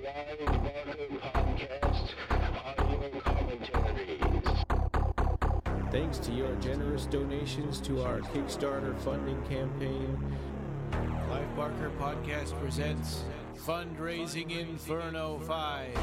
Clive Barker Podcast audio commentaries. Thanks to your generous donations to our Kickstarter funding campaign, Clive Barker Podcast presents Fundraising Inferno 5.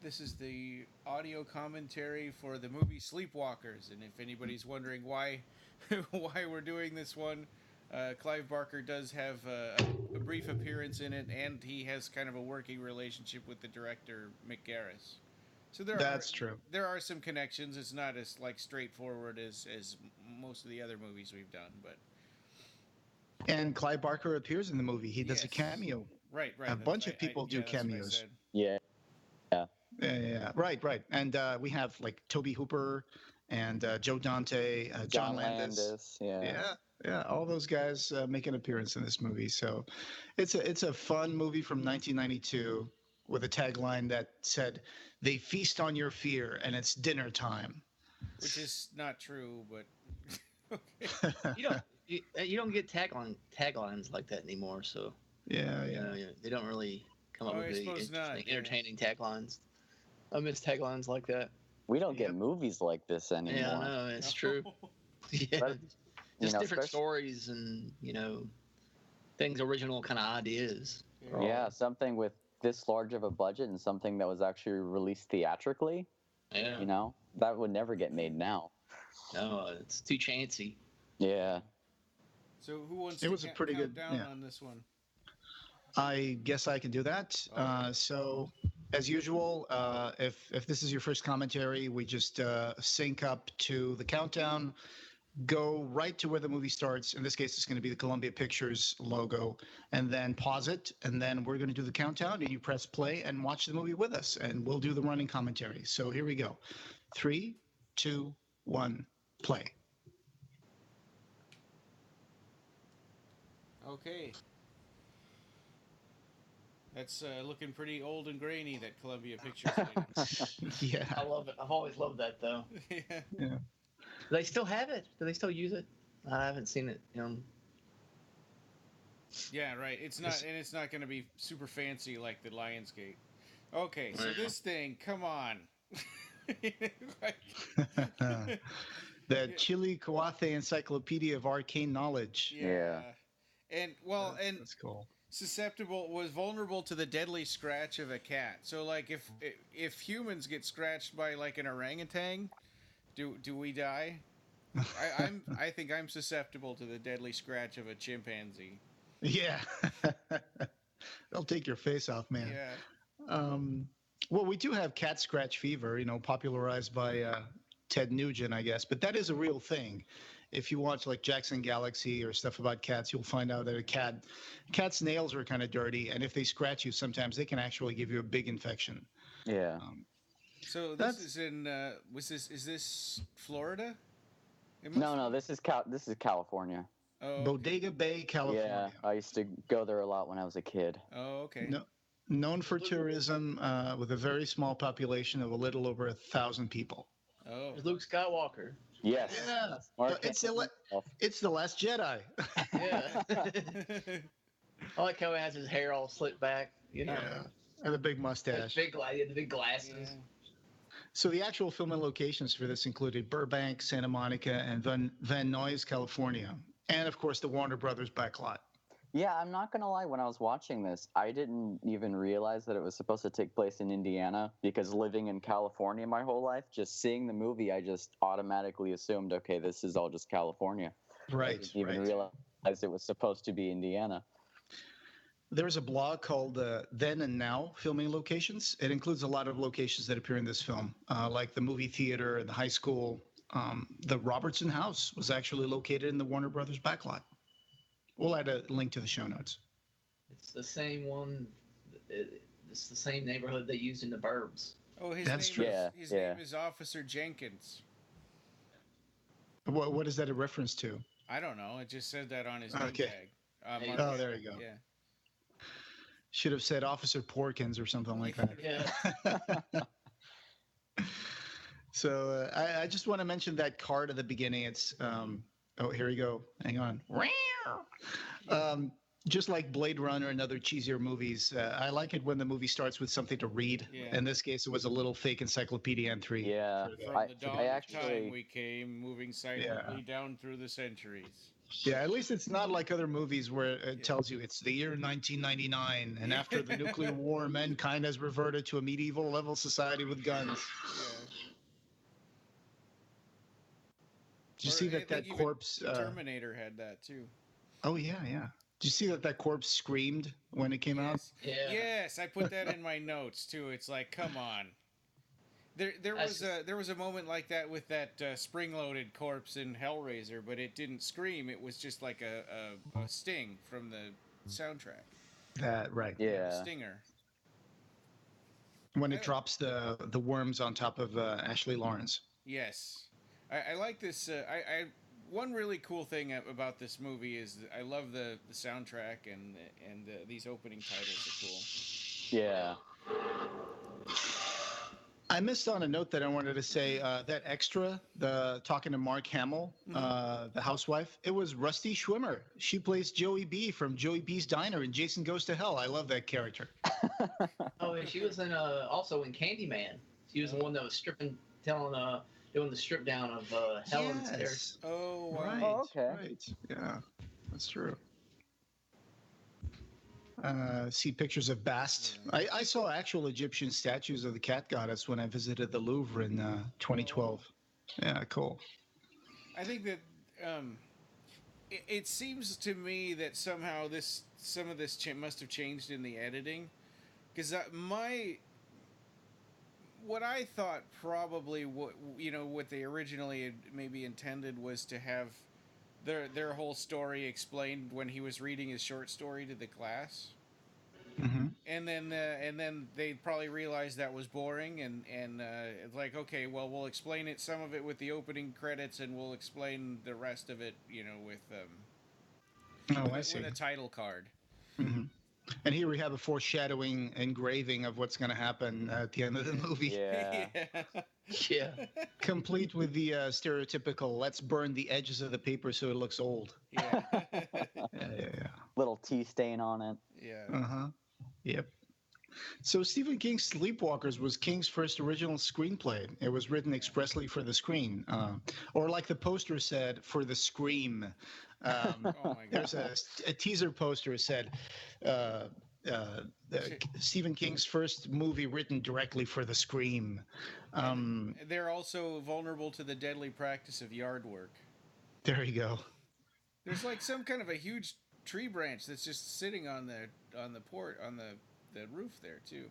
This is the audio commentary for the movie Sleepwalkers, and if anybody's wondering why we're doing this one, Clive Barker does have a brief appearance in it, and he has kind of a working relationship with the director Mick Garris. So that's true. There are some connections. It's not as straightforward as most of the other movies we've done, but. And Clive Barker appears in the movie. He does a cameo. Right. A bunch of people do cameos. Yeah. Yeah. Right. And we have Toby Hooper and Joe Dante, John Landis. Yeah. All those guys make an appearance in this movie. So it's a fun movie from 1992 with a tagline that said, "They feast on your fear and it's dinner time." Which is not true, but okay. You don't get taglines like that anymore. So yeah. They don't really come up with the entertaining taglines. I miss taglines like that. We don't get movies like this anymore. Yeah, no, it's true. Yeah, but, just different stories and things, original kind of ideas. Yeah, something with this large of a budget and something that was actually released theatrically. Yeah, that would never get made now. No, it's too chancy. Yeah. So who wants to count down on this one? I guess I can do that. So, as usual, if this is your first commentary, we just sync up to the countdown, go right to where the movie starts. In this case, it's going to be the Columbia Pictures logo, and then pause it, and then we're going to do the countdown, and you press play and watch the movie with us, and we'll do the running commentary. So here we go. 3, 2, 1, play. Okay. That's looking pretty old and grainy, that Columbia Pictures thing. Yeah. I love it. I've always loved that, though. Yeah. Do they still have it? Do they still use it? I haven't seen it. Yeah, right. It's not going to be super fancy like the Lionsgate. Okay, so this thing, come on. The Chile Coathe Encyclopedia of Arcane Knowledge. Yeah. And that's cool. Was vulnerable to the deadly scratch of a cat. So if humans get scratched by an orangutan, do we die? I think I'm susceptible to the deadly scratch of a chimpanzee. Yeah. They'll take your face off, man. Yeah. Well, we do have cat scratch fever, popularized by Ted Nugent, I guess, but that is a real thing. If you watch Jackson Galaxy or stuff about cats, you'll find out that cat's nails are kind of dirty, and if they scratch you, sometimes they can actually give you a big infection. Yeah. So this is in is this Florida? No, this is California. Oh, okay. Bodega Bay, California. Yeah, I used to go there a lot when I was a kid. Oh, okay. Known for tourism, with a very small population of a little over 1,000 people. Oh, Luke Skywalker. Yes. Yeah. It's the Last Jedi. Yeah. I like how he has his hair all slicked back. Yeah. And a big mustache. The big glasses. Yeah. So the actual filming locations for this included Burbank, Santa Monica, and Van Nuys, California, and of course the Warner Brothers backlot. Yeah, I'm not going to lie. When I was watching this, I didn't even realize that it was supposed to take place in Indiana, because living in California my whole life, just seeing the movie, I just automatically assumed, okay, this is all just California. Right. I didn't even realize it was supposed to be Indiana. There's a blog called Then and Now Filming Locations. It includes a lot of locations that appear in this film, like the movie theater and the high school. The Robertson House was actually located in the Warner Brothers backlot. We'll add a link to the show notes. It's the same one. It's the same neighborhood they used in the Burbs. Oh, his name is Officer Jenkins. What is that a reference to? I don't know. It just said that on his name Okay. tag. Oh, there you go. Yeah. Should have said Officer Porkins or something like that. Yeah. So I just want to mention that card at the beginning. It's oh, here we go. Hang on. Just like Blade Runner and other cheesier movies, I like it when the movie starts with something to read. Yeah. In this case, it was a little fake encyclopedia entry. Yeah. From the dawn of actually- time we came, moving silently down through the centuries. Yeah, at least it's not like other movies where it tells you it's the year 1999, and after the nuclear war, mankind has reverted to a medieval level society with guns. Yeah. Did you Or see I that think even corpse? Terminator had that too. Oh yeah. Did you see that corpse screamed when it came out? Yes. Yeah. Yes, I put that in my notes too. It's like, come on. There was a moment like that with that spring-loaded corpse in Hellraiser, but it didn't scream. It was just like a sting from the soundtrack. That right. Yeah. Stinger. When it drops the worms on top of Ashley Lawrence. Yes, I like this. I one really cool thing about this movie is that I love the soundtrack and these opening titles are cool. Yeah. I missed on a note that I wanted to say that extra, the talking to Mark Hamill, the housewife, it was Rusty Schwimmer. She plays Joey B from Joey B's Diner in Jason Goes to Hell. I love that character. Oh, and she was in also in Candyman. She was the one that was doing the strip down of Helen's there. Yes. Oh, wow. Right. Oh, okay. Right. Yeah, that's true. See pictures of Bast. I saw actual Egyptian statues of the cat goddess when I visited the Louvre in 2012. Yeah, cool. I think that it seems to me that somehow some of this must have changed in the editing, because what I thought probably what they originally had maybe intended was to have their whole story explained when he was reading his short story to the class. Mm-hmm. And then they probably realized that was boring, and it's like, okay, well, we'll explain some of it with the opening credits, and we'll explain the rest of it, with a title card. Mm-hmm. And here we have a foreshadowing engraving of what's going to happen at the end of the movie. Yeah. Yeah. Complete with the stereotypical, let's burn the edges of the paper so it looks old. Yeah. Yeah. Little tea stain on it. Yeah. Uh-huh. Yep. So Stephen King's Sleepwalkers was King's first original screenplay. It was written expressly for the screen. Or like the poster said, for the scream. Oh my God. There's a teaser poster said, Stephen King's first movie written directly for the scream. They're also vulnerable to the deadly practice of yard work. There you go. There's like some kind of a huge tree branch that's just sitting on the roof there too.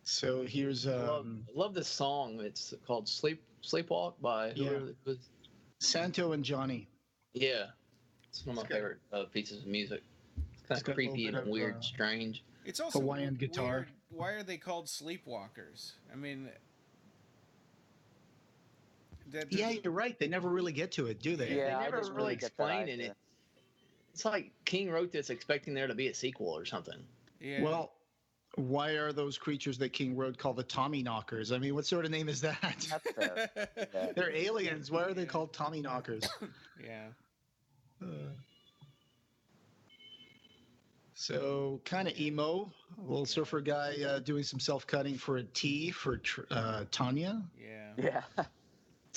So here's love this song. It's called Sleepwalk by whoever it was. Santo and Johnny. Yeah, it's one of my favorite pieces of music. It's kind It's got of a little creepy bit and of, weird, strange. It's also Hawaiian guitar. weird. Why are they called Sleepwalkers? I mean, Yeah, you're right. They never really get to it, do they? Yeah, They I never didn't really get that explain it. either. It's like King wrote this expecting there to be a sequel or something. yeah. Well, why are those creatures that King wrote called the Tommy Knockers? I mean, what sort of name is that? That's fair. Yeah. They're aliens. Why are they called Tommy Knockers? yeah. So kind of emo, a little surfer guy doing some self-cutting for a T for Tanya. Yeah. Yeah.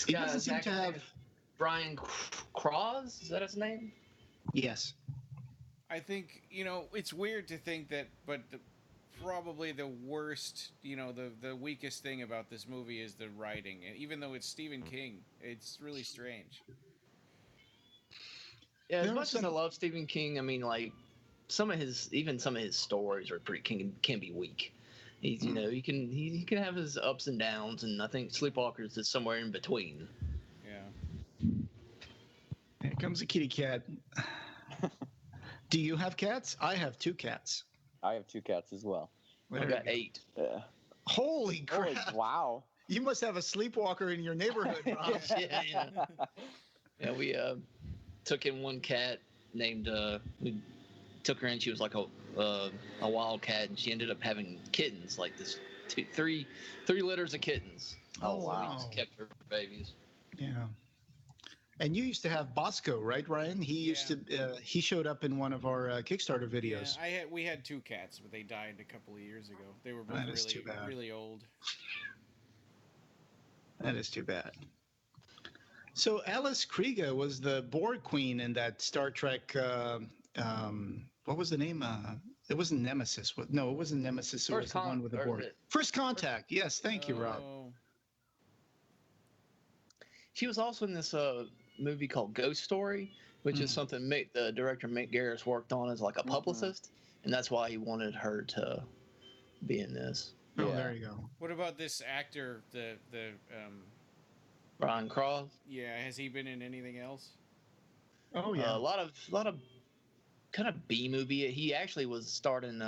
He doesn't seem to have. Brian Cross, is that his name? Yes. I think, it's weird to think that, but probably the worst, the weakest thing about this movie is the writing. And even though it's Stephen King, it's really strange. Yeah, as There much was as I love Stephen King, I mean, like some of his stories are pretty can be weak. He's he can have his ups and downs, and I think Sleepwalkers is somewhere in between. Yeah. Here comes a kitty cat. Do you have cats? I have 2 cats. I have 2 cats as well. I've got 8. Yeah. Holy crap! Wow. You must have a sleepwalker in your neighborhood, Rob. Yeah, we took in one cat named. We took her in. She was like a wild cat, and she ended up having kittens, like three litters of kittens. Oh, So wow. we just kept her babies. Yeah. And you used to have Bosco, right, Ryan? He he showed up in one of our Kickstarter videos. Yeah, we had 2 cats, but they died a couple of years ago. They were both That is too bad. really old. That is too bad. So Alice Krige was the board queen in that Star Trek. What was the name? It wasn't Nemesis. No, it wasn't Nemesis. It was the one with the board. First Contact. Yes, thank you, Rob. She was also in this movie called Ghost Story, which is something the director Mick Garris worked on as like a publicist, and that's why he wanted her to be in this. Oh, there you go. What about this actor, the Ryan Cross? Yeah, has he been in anything else? Oh yeah, a lot of kind of B movie. He actually was starred in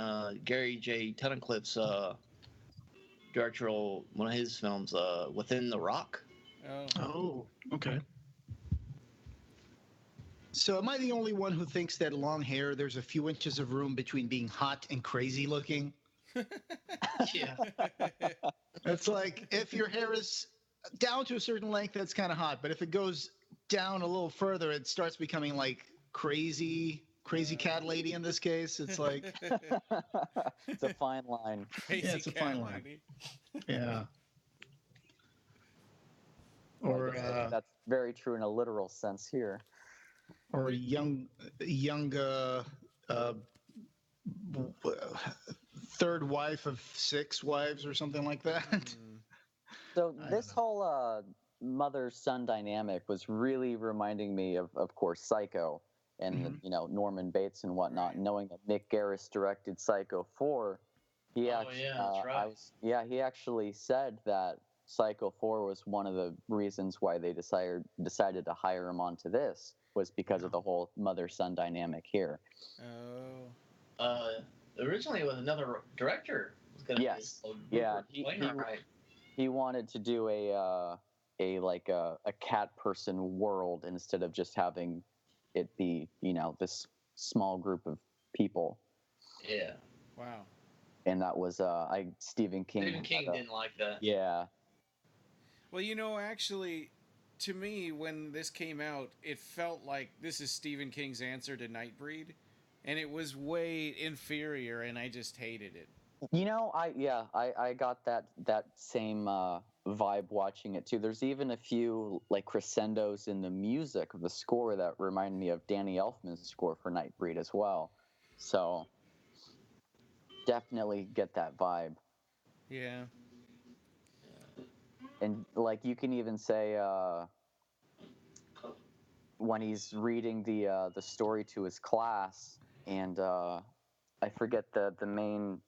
Gary J. Tunnicliffe's directorial one of his films, Within the Rock. Oh, okay. So am I the only one who thinks that long hair, there's a few inches of room between being hot and crazy looking? Yeah. It's like if your hair is down to a certain length, that's kind of hot. But if it goes down a little further, it starts becoming like crazy cat lady in this case. It's like... It's a fine line. Yeah, it's a fine line. Yeah. Or that's very true in a literal sense here. Or young third wife of 6 wives or something like that. So this whole mother-son dynamic was really reminding me of course, Psycho and Norman Bates and whatnot. Knowing that Mick Garris directed Psycho 4, he that's right. he actually said that Psycho 4 was one of the reasons why they decided to hire him onto this, was because of the whole mother-son dynamic here. Originally it was another director. He wanted to do a cat person world instead of just having it be, this small group of people. Yeah. Wow. And that was Stephen King. Stephen King didn't like that. Yeah. Well, actually, to me, when this came out, it felt like this is Stephen King's answer to Nightbreed, and it was way inferior, and I just hated it. I got that same vibe watching it too. There's even a few like crescendos in the music of the score that remind me of Danny Elfman's score for Nightbreed as well. So definitely get that vibe. Yeah. And like you can even say when he's reading the story to his class, and I forget the main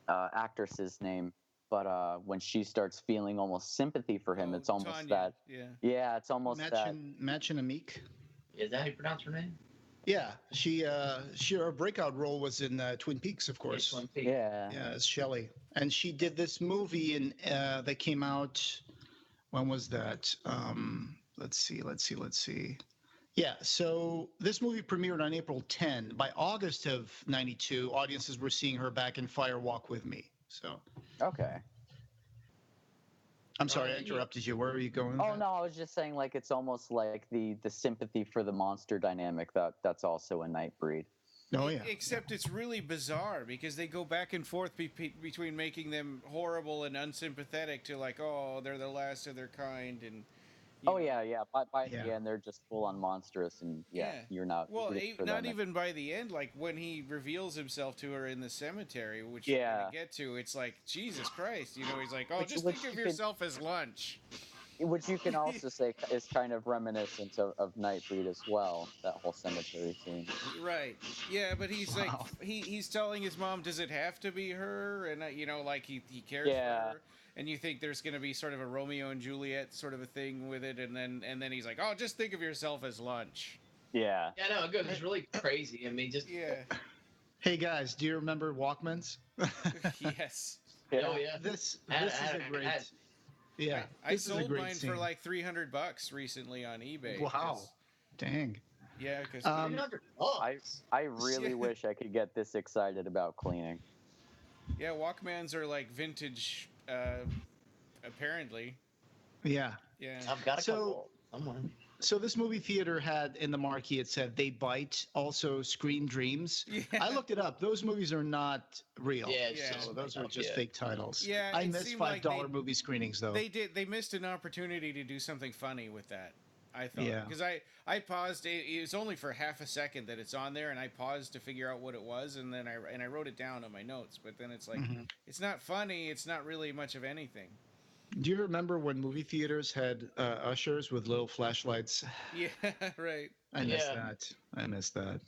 actress's name, but when she starts feeling almost sympathy for him, it's almost Tanya. that. Yeah, it's almost Machinamik. Is that how you pronounce her name? Yeah, her breakout role was in Twin Peaks, of course. Twin Peaks. Yeah, as Shelley, and she did this movie that came out. When was that? Let's see. Yeah, so this movie premiered on April 10. By August of '92, audiences were seeing her back in Fire Walk with Me. So. Okay. I'm sorry, I interrupted you. Where are you going? Oh no, I was just saying like it's almost like the sympathy for the monster dynamic that's also in Nightbreed. Oh yeah. Except it's really bizarre because they go back and forth between making them horrible and unsympathetic to like, oh, they're the last of their kind, and by the end they're just full on monstrous, and you're not. Well, not even by the end. Like when he reveals himself to her in the cemetery, which we're gonna get to, it's like Jesus Christ. He's like, oh, just think of yourself as lunch. Which you can also say is kind of reminiscent of Nightbreed as well, that whole cemetery scene. Right. Yeah, but he's like, he's telling his mom, does it have to be her? And, like he cares for her. And you think there's going to be sort of a Romeo and Juliet sort of a thing with it. And then he's like, oh, just think of yourself as lunch. Yeah. Yeah, no, good. It's really crazy. I mean, just... Yeah. Hey, guys, do you remember Walkmans? Yes. Oh, yeah. This is a great... Yeah, I this is a sold great mine scene. for like $300 recently on eBay. Wow. 'cause- Dang. Yeah, because I really Yeah. wish I could get this excited about cleaning. yeah, Walkmans are like vintage. Apparently, Yeah. yeah. I've got a So- couple somewhere. So this movie theater had in the marquee, it said They Bite, also Scream Dreams. Yeah. I looked it up. Those movies are not real. Yeah, it's Yeah. just So those are made up, just yeah. fake titles. Yeah, I it missed seemed like $5 movie screenings though. They missed an opportunity to do something funny with that. I thought Yeah. because I paused. It was only for half a second that it's on there, and I paused to figure out what it was, and then I wrote it down on my notes. But then it's like Mhm. it's not funny. It's not really much of anything. Do you remember when movie theaters had ushers with little flashlights? Yeah, right. I missed Yeah. that. I missed that.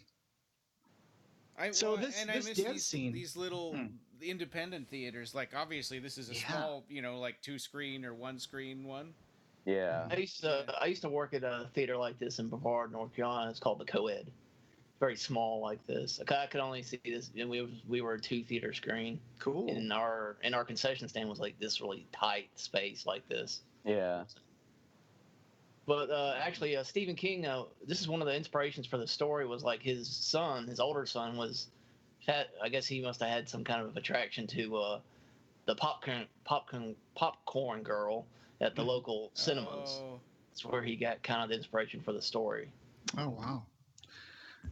I So well, this- and I this miss dance scene- these little Hmm. independent theaters. Like obviously this is a Yeah. small, like 2-screen or 1-screen one. Yeah. I used to work at a theater like this in Brevard, North Carolina. It's called the Co-ed. Very small like this. I could only see this, and we were a 2-theater screen. Cool. And our concession stand was like this really tight space like this. Yeah. But actually, Stephen King, this is one of the inspirations for the story. Was like his son, his older son, was fat. I guess he must have had some kind of attraction to the popcorn girl at the local cinemas. Oh, That's where he got kind of the inspiration for the story. Oh wow.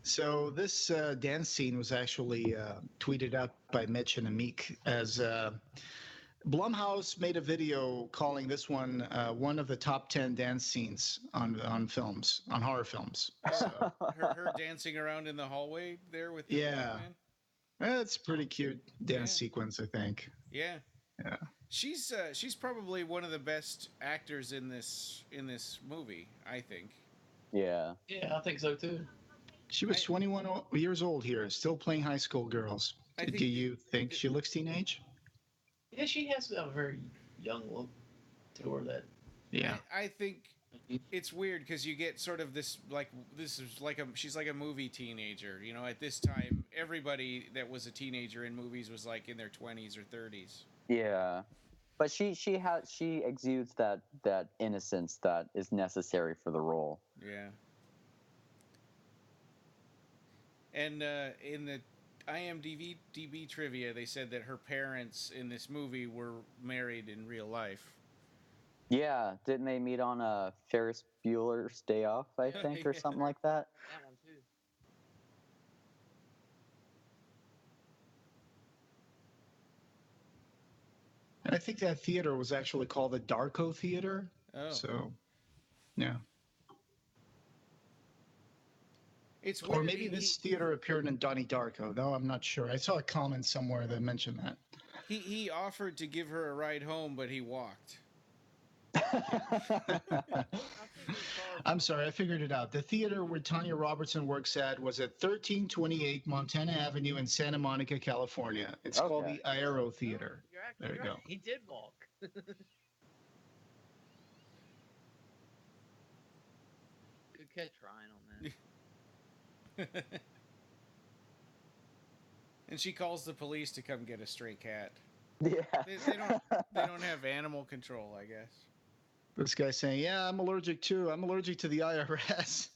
So this dance scene was actually tweeted out by Mitch and Amik as Blumhouse made a video calling this one one of the top 10 dance scenes on films, on horror films. So, her dancing around in the hallway there with the Yeah. man. it's a pretty cute dance Yeah. sequence, I think. Yeah. Yeah. She's probably one of the best actors in this movie, I think. Yeah. Yeah, I think so too. She was 21 years old here, still playing high school girls. I think Do you think she looks teenage? Yeah, she has a very young look to her. That I think it's weird because you get sort of this is like she's like a movie teenager. At this time, everybody that was a teenager in movies was like in their 20s or 30s. Yeah. But she exudes that innocence that is necessary for the role. Yeah. And in the IMDb trivia, they said that her parents in this movie were married in real life. Yeah, didn't they meet on a Ferris Bueller's Day Off, I think, or Yeah. something like that? that one too. And I think that theater was actually called the Darko Theater. Oh, So, yeah. it's Or weird. maybe this theater appeared in Donnie Darko. No, I'm not sure. I saw a comment somewhere that mentioned that. He offered to give her a ride home, but he walked. I'm sorry, I figured it out. The theater where Tanya Robertson works at was at 1328 Montana Avenue in Santa Monica, California. It's called Okay. the Aero Theater. You're actually There you right. go. He did walk. Good catch, Ryan, on that. And she calls the police to come get a stray cat. Yeah. They don't have animal control, I guess. This guy saying, "Yeah, I'm allergic too. I'm allergic to the IRS."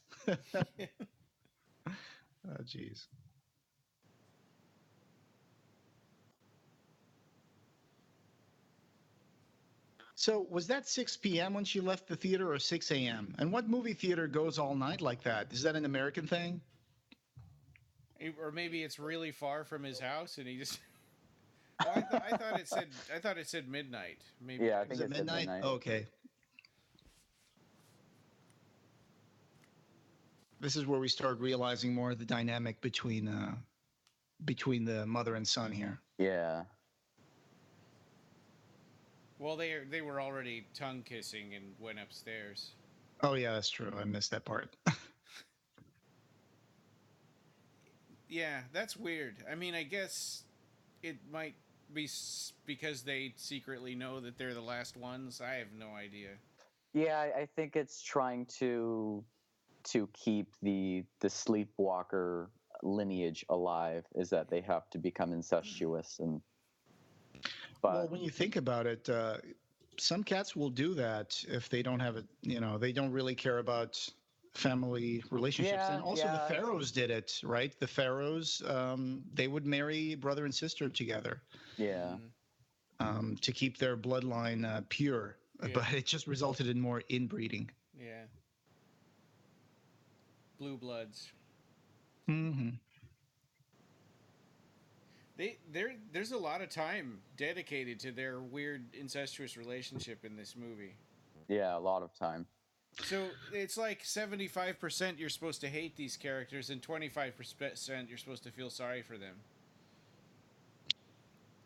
Oh, jeez. So was that 6 p.m. when she left the theater or 6 a.m.? And what movie theater goes all night like that? Is that an American thing? Or maybe it's really far from his house, and he just. Oh, I thought it said midnight. Maybe. Yeah, I Is think it it said midnight? midnight. Okay. This is where we start realizing more of the dynamic between the mother and son here. Yeah. Well, they were already tongue kissing and went upstairs. Oh yeah, that's true. I missed that part. Yeah, that's weird. I mean, I guess it might be because they secretly know that they're the last ones. I have no idea. Yeah, I think it's trying to keep the sleepwalker lineage alive, is that they have to become incestuous. And Well, when you think about it, some cats will do that if they don't have they don't really care about family relationships. Yeah, And also yeah. the pharaohs did it, right? The pharaohs, they would marry brother and sister together Yeah. to keep their bloodline pure. Yeah. But it just resulted in more inbreeding. Yeah. Blue bloods. Hmm. There's a lot of time dedicated to their weird incestuous relationship in this movie. Yeah, a lot of time. So it's like 75% you're supposed to hate these characters, and 25% you're supposed to feel sorry for them.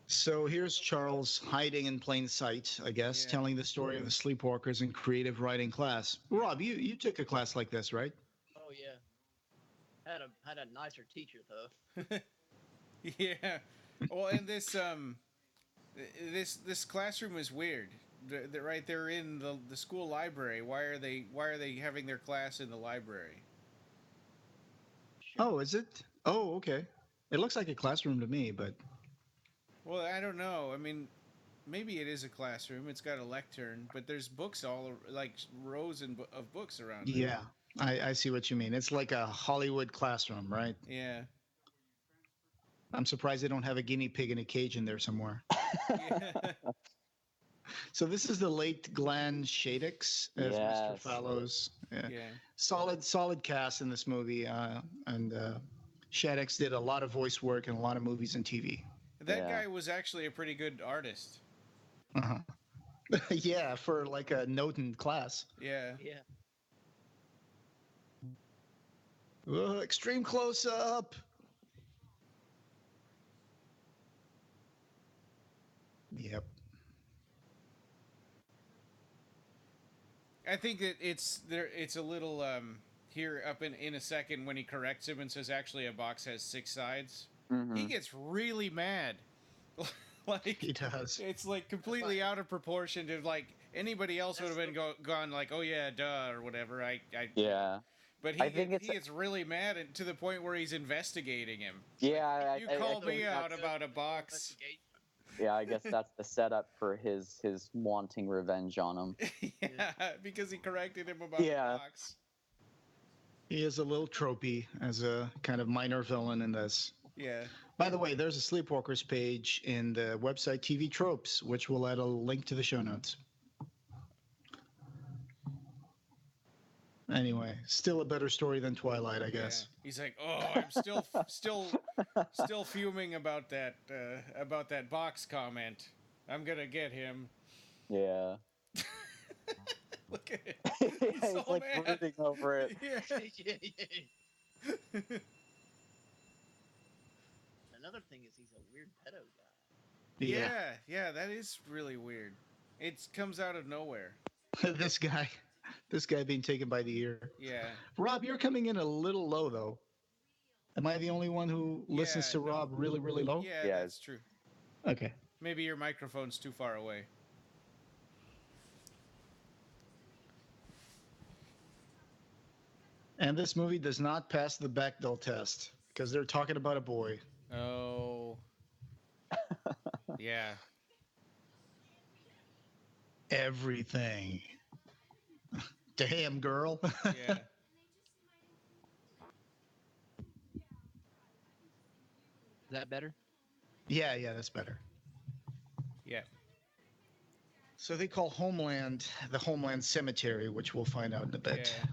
So here's Charles hiding in plain sight, I guess, Yeah. telling the story of the Sleepwalkers in creative writing class. Rob, you took a class like this, right? Oh yeah. Had a nicer teacher though. Yeah. Well, and this classroom is weird. Right, they're in the school library. Why are they having their class in the library? Oh, is it? Oh, okay. It looks like a classroom to me, but Well, I don't know. I mean, maybe it is a classroom. It's got a lectern, but there's books like rows of books around it. yeah, I see what you mean. It's like a Hollywood classroom, right? Yeah. I'm surprised they don't have a guinea pig in a cage in there somewhere. Yeah. So this is the late Glenn Shadix as Mr. Yes. Fallows. Yeah. Yeah. Solid cast in this movie, and Shadix did a lot of voice work in a lot of movies and TV. That Yeah. guy was actually a pretty good artist. Uh-huh. Yeah, for like a note in class. Yeah. Yeah. Extreme close up. Yep. I think that it's a little here up in a second when he corrects him and says actually a box has 6 sides. Mhm. He gets really mad. Like He does. it's like completely out of proportion to like anybody else would have been gone like, oh yeah, duh, or whatever. Yeah. But I think he gets really mad and to the point where he's investigating him. Yeah. You I called think me out that's- about a box. Investigation. Yeah, I guess that's the setup for his wanting revenge on him. Yeah, because he corrected him about Yeah. the box. He is a little tropey as a kind of minor villain in this. Yeah. By the way, there's a Sleepwalkers page in the website TV Tropes, which will add a link to the show notes. Anyway, still a better story than Twilight, I guess. Yeah. He's like, oh, I'm still fuming about that box comment. I'm gonna get him. Yeah. Look at it. He's so like mad. brooding over it. Yeah. Another thing is he's a weird pedo guy. Yeah, that is really weird. It comes out of nowhere. this guy being taken by the ear. Yeah. Rob, you're coming in a little low, though. Am I the only one who listens Yeah, to no. Rob really, really low? Yeah, Yeah. that's true. Okay. Maybe your microphone's too far away. And this movie does not pass the Bechdel test because they're talking about a boy. Oh. Yeah. Everything. Damn, girl. Yeah. Is that better? Yeah, that's better. Yeah. So they call Homeland the Homeland Cemetery, which we'll find out in a bit. Yeah.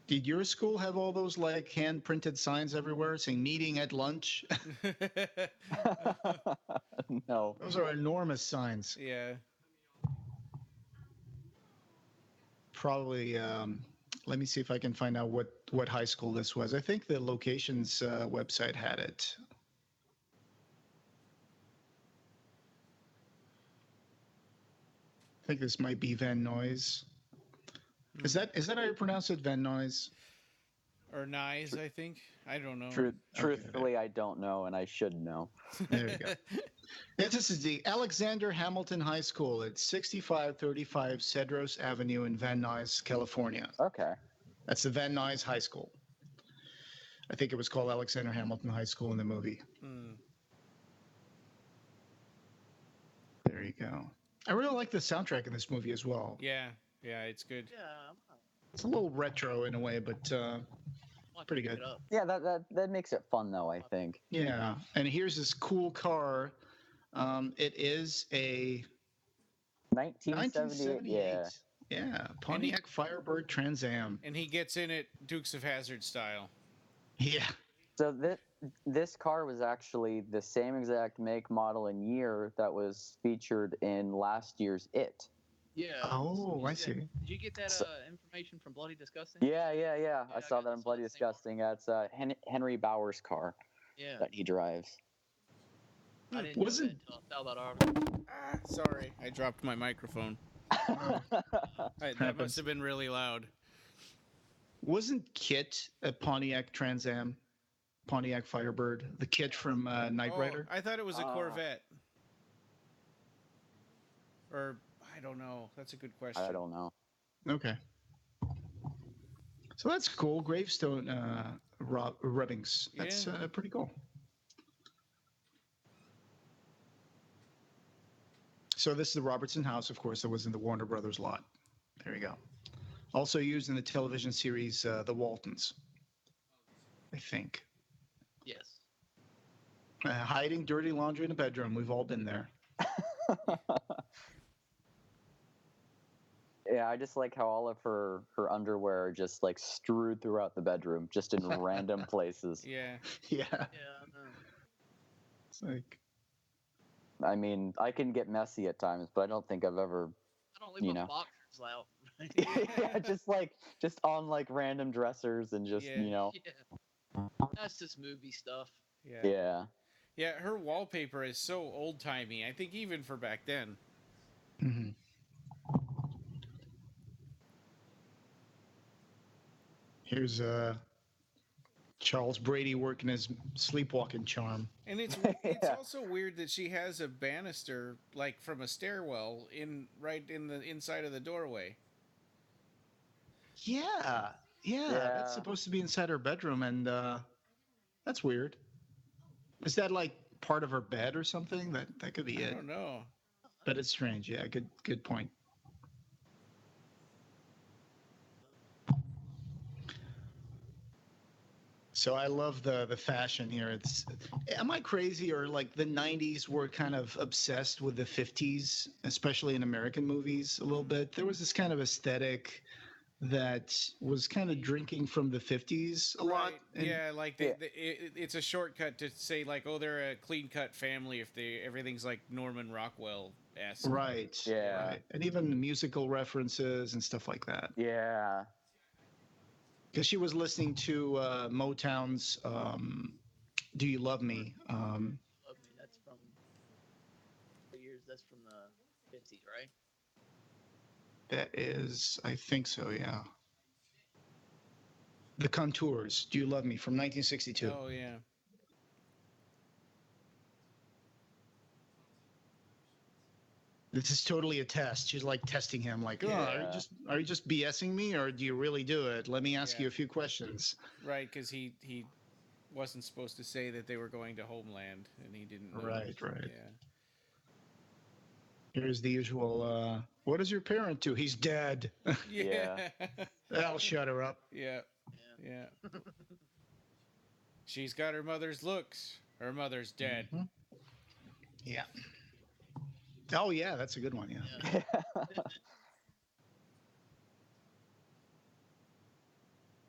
Did your school have all those like hand printed signs everywhere saying meeting at lunch? No. Those are enormous signs. Yeah. Probably. Let me see if I can find out what high school this was. I think the locations website had it. I think this might be Van Nuys. Is that how you pronounce it, Van Nuys? Or Nyes, I think. I don't know. Truthfully, I don't know, and I should know. There you go. This is the Alexander Hamilton High School at 6535 Cedros Avenue in Van Nuys, California. Okay. That's the Van Nuys High School. I think it was called Alexander Hamilton High School in the movie. Hmm. There you go. I really like the soundtrack in this movie as well. Yeah, it's good. Yeah, It's a little retro in a way, but I'll Pretty pick good. it up. Yeah, that makes it fun though, I think. yeah. And here's this cool car. It is a 1978. 1978. Yeah. Yeah, Pontiac Firebird Trans Am. And he gets in it Dukes of Hazzard style. Yeah. So this car was actually the same exact make, model, and year that was featured in last year's It. Yeah. Oh, I see. Did you get that So- information from Bloody Disgusting? Yeah. I I saw got that on this Bloody on the same Disgusting. That's Henry Bauer's car Yeah. that he drives. I didn't know Wasn't- that until I saw that article. Sorry, I dropped my microphone. That Happens. must have been really loud. Wasn't Kit a Pontiac Trans Am? Pontiac Firebird? The Kit from Knight Rider? I thought it was a Ah. Corvette. Or, I don't know. That's a good question. I don't know. Okay. So that's cool. Gravestone rubbings. That's Yeah. pretty cool. So this is the Robertson House, of course, that was in the Warner Brothers lot. There you go. Also used in the television series The Waltons, I think. Yes. Hiding dirty laundry in a bedroom. We've all been there. Yeah, I just like how all of her underwear are just like strewed throughout the bedroom, just in random places. Yeah. Yeah. Yeah, I know. It's like, I mean, I can get messy at times, but I don't think I've ever. I don't leave You my know. boxers out. Yeah, just on like random dressers and just Yeah. Yeah. That's just movie stuff. Yeah. Yeah. Yeah, her wallpaper is so old-timey. I think even for back then. mhm. Here's Charles Brady working his sleepwalking charm. And it's Yeah. also weird that she has a banister like from a stairwell right in the inside of the doorway. Yeah. Yeah. That's Yeah. supposed to be inside her bedroom, and that's weird. Is that like part of her bed or something? That could be I it. don't know. But it's strange. Yeah, good point. So I love the fashion here. Am I crazy, or like the 90s were kind of obsessed with the 50s, especially in American movies a little bit? There was this kind of aesthetic that was kind of drinking from the 50s a lot. Right. And- Yeah, like Yeah. it's a shortcut to say like, oh, they're a clean-cut family if everything's like Norman Rockwell-esque. Right. Yeah. Right. And even musical references and stuff like that. Yeah. Because she was listening to Motown's "Do You Love Me." Love Me. That's from what years? That's from the 50s, right? That is, I think so. Yeah. The Contours. "Do You Love Me" from 1962. Oh yeah. This is totally a test. She's like testing him, like, "Oh, Yeah. are you just BSing me, or do you really do it? Let me ask Yeah. you a few questions." Right, because he wasn't supposed to say that they were going to Homeland, and he didn't know. Right, right. Yeah. Here's the usual. What is your parent do? He's dead. Yeah. That'll shut her up. Yeah. Yeah. Yeah. She's got her mother's looks. Her mother's dead. Mhm. Yeah. Oh yeah, that's a good one. Yeah.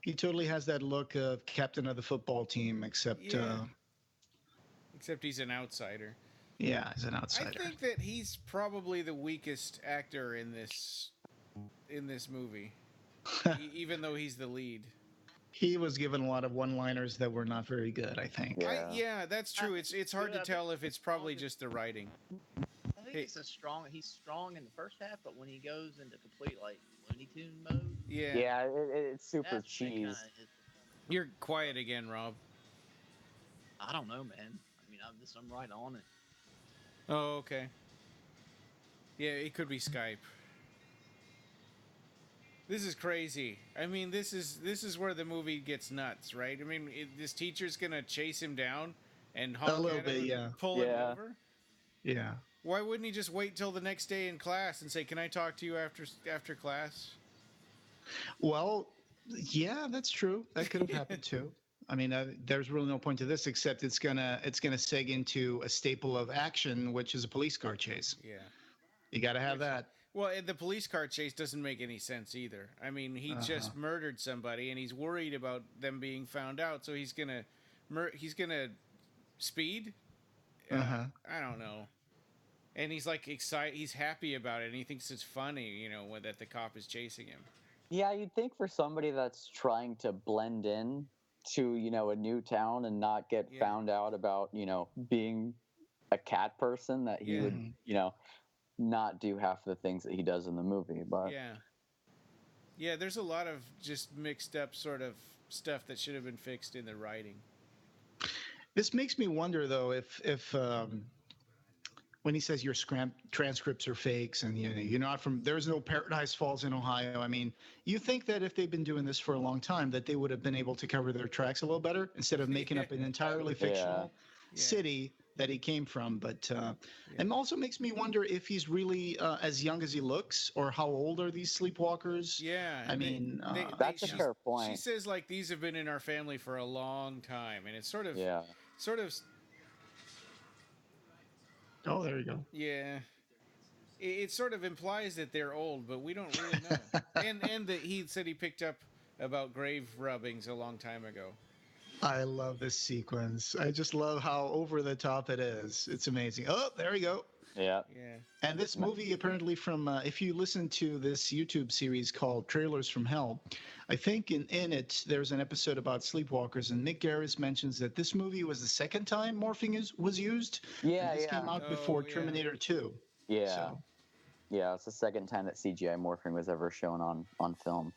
He totally has that look of captain of the football team, except Yeah. Except he's an outsider. yeah, he's an I outsider. think that he's probably the weakest actor in this movie, even though he's the lead. He was given a lot of one-liners that were not very good, I think. Yeah. Yeah, that's true. It's hard to tell if it's probably just the writing. I think Hey. he's strong in the first half, but when he goes into complete like Looney Tune mode, Yeah. Yeah, it's super that's when it cheese. kinda hits. You're quiet again, Rob. I don't know, man. I mean, I'm right on it. Oh, okay. Yeah, it could be Skype. This is crazy. I mean, this is where the movie gets nuts, right? I mean, this teacher's gonna chase him down and honk little at bit, him and yeah. pull him Yeah. over. Yeah. Why wouldn't he just wait till the next day in class and say, "Can I talk to you after class?" Well, yeah, that's true. That could have happened too. I mean, there's really no point to this except it's gonna seg into a staple of action, which is a police car chase. Yeah. You got to have that. Well, and the police car chase doesn't make any sense either. I mean, he just murdered somebody, and he's worried about them being found out, so he's gonna speed. I don't know. And he's like excited. He's happy about it, and he thinks it's funny, that the cop is chasing him. Yeah, you'd think for somebody that's trying to blend in to, a new town and not get found out about, being a cat person, that he would, not do half the things that he does in the movie. But yeah, there's a lot of just mixed up sort of stuff that should have been fixed in the writing. This makes me wonder, though, if when he says your transcripts are fakes and you're not from, there's no Paradise Falls in Ohio. I mean, you think that if they've been doing this for a long time, that they would have been able to cover their tracks a little better instead of making up an entirely fictional city that he came from. But it also makes me wonder if he's really as young as he looks, or how old are these sleepwalkers? Yeah, I mean, that's a fair point. She says like these have been in our family for a long time, and it's sort of Oh, there you go. Yeah. It sort of implies that they're old, but we don't really know. and that he said he picked up about grave rubbings a long time ago. I love this sequence. I just love how over the top it is. It's amazing. Oh, there we go. Yeah. And this movie, apparently from, if you listen to this YouTube series called Trailers from Hell, I think in it, there's an episode about Sleepwalkers, and Mick Garris mentions that this movie was the second time morphing was used. Yeah, and this came out before Terminator 2. Yeah. So. Yeah, it's the second time that CGI morphing was ever shown on film.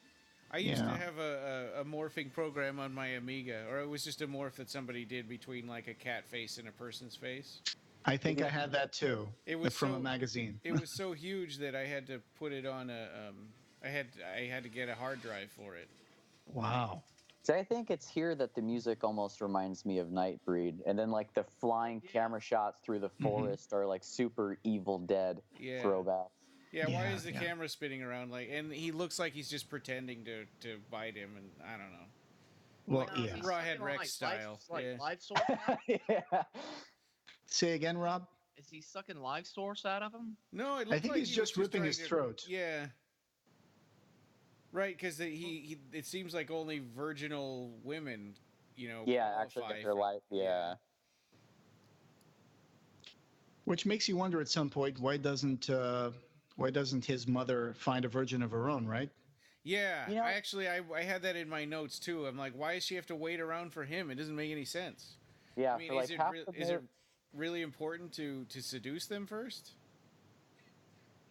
I used to have a morphing program on my Amiga, or it was just a morph that somebody did between like a cat face and a person's face. I think I had that too. It was from a magazine. It was so huge that I had to put it on I had to get a hard drive for it. Wow. So I think it's here that the music almost reminds me of Nightbreed, and then like the flying camera shots through the forest are like super Evil Dead throwbacks. Yeah, why is the camera spinning around and he looks like he's just pretending to bite him, and I don't know. Well, like, Rawhead Rex style. Live source. Say again, Rob? Is he sucking live source out of him? No, it looks I think like he's just ripping his throat. Yeah. Right, because he it seems like only virginal women, actually get their life. Yeah. Which makes you wonder at some point, why doesn't his mother find a virgin of her own, right? Yeah, I had that in my notes too. I'm like, why does she have to wait around for him? It doesn't make any sense. Yeah, I mean, for like is it really important to seduce them first?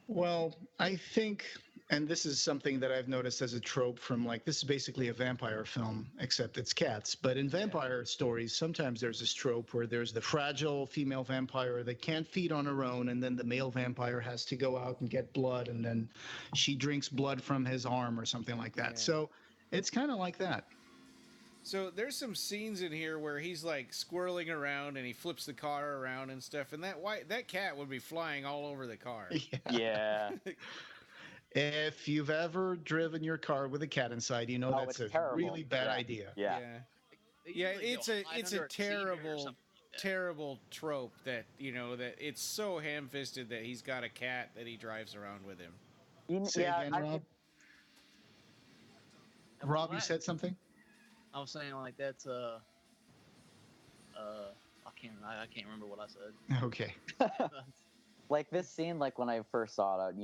Well, I think, and this is something that I've noticed as a trope from this is basically a vampire film, except it's cats. But in vampire stories, sometimes there's this trope where there's the fragile female vampire that can't feed on her own, and then the male vampire has to go out and get blood, and then she drinks blood from his arm or something like that. Yeah. So it's kind of like that. So there's some scenes in here where he's like squirreling around and he flips the car around and stuff, and that cat would be flying all over the car. Yeah. If you've ever driven your car with a cat inside, you know that's a really bad idea. Yeah. Yeah, it's a terrible trope that that it's so ham-fisted that he's got a cat that he drives around with him. Say again, Rob. Rob, you said something? I was saying that's I can't remember what I said. Okay. Like this scene, when I first saw it,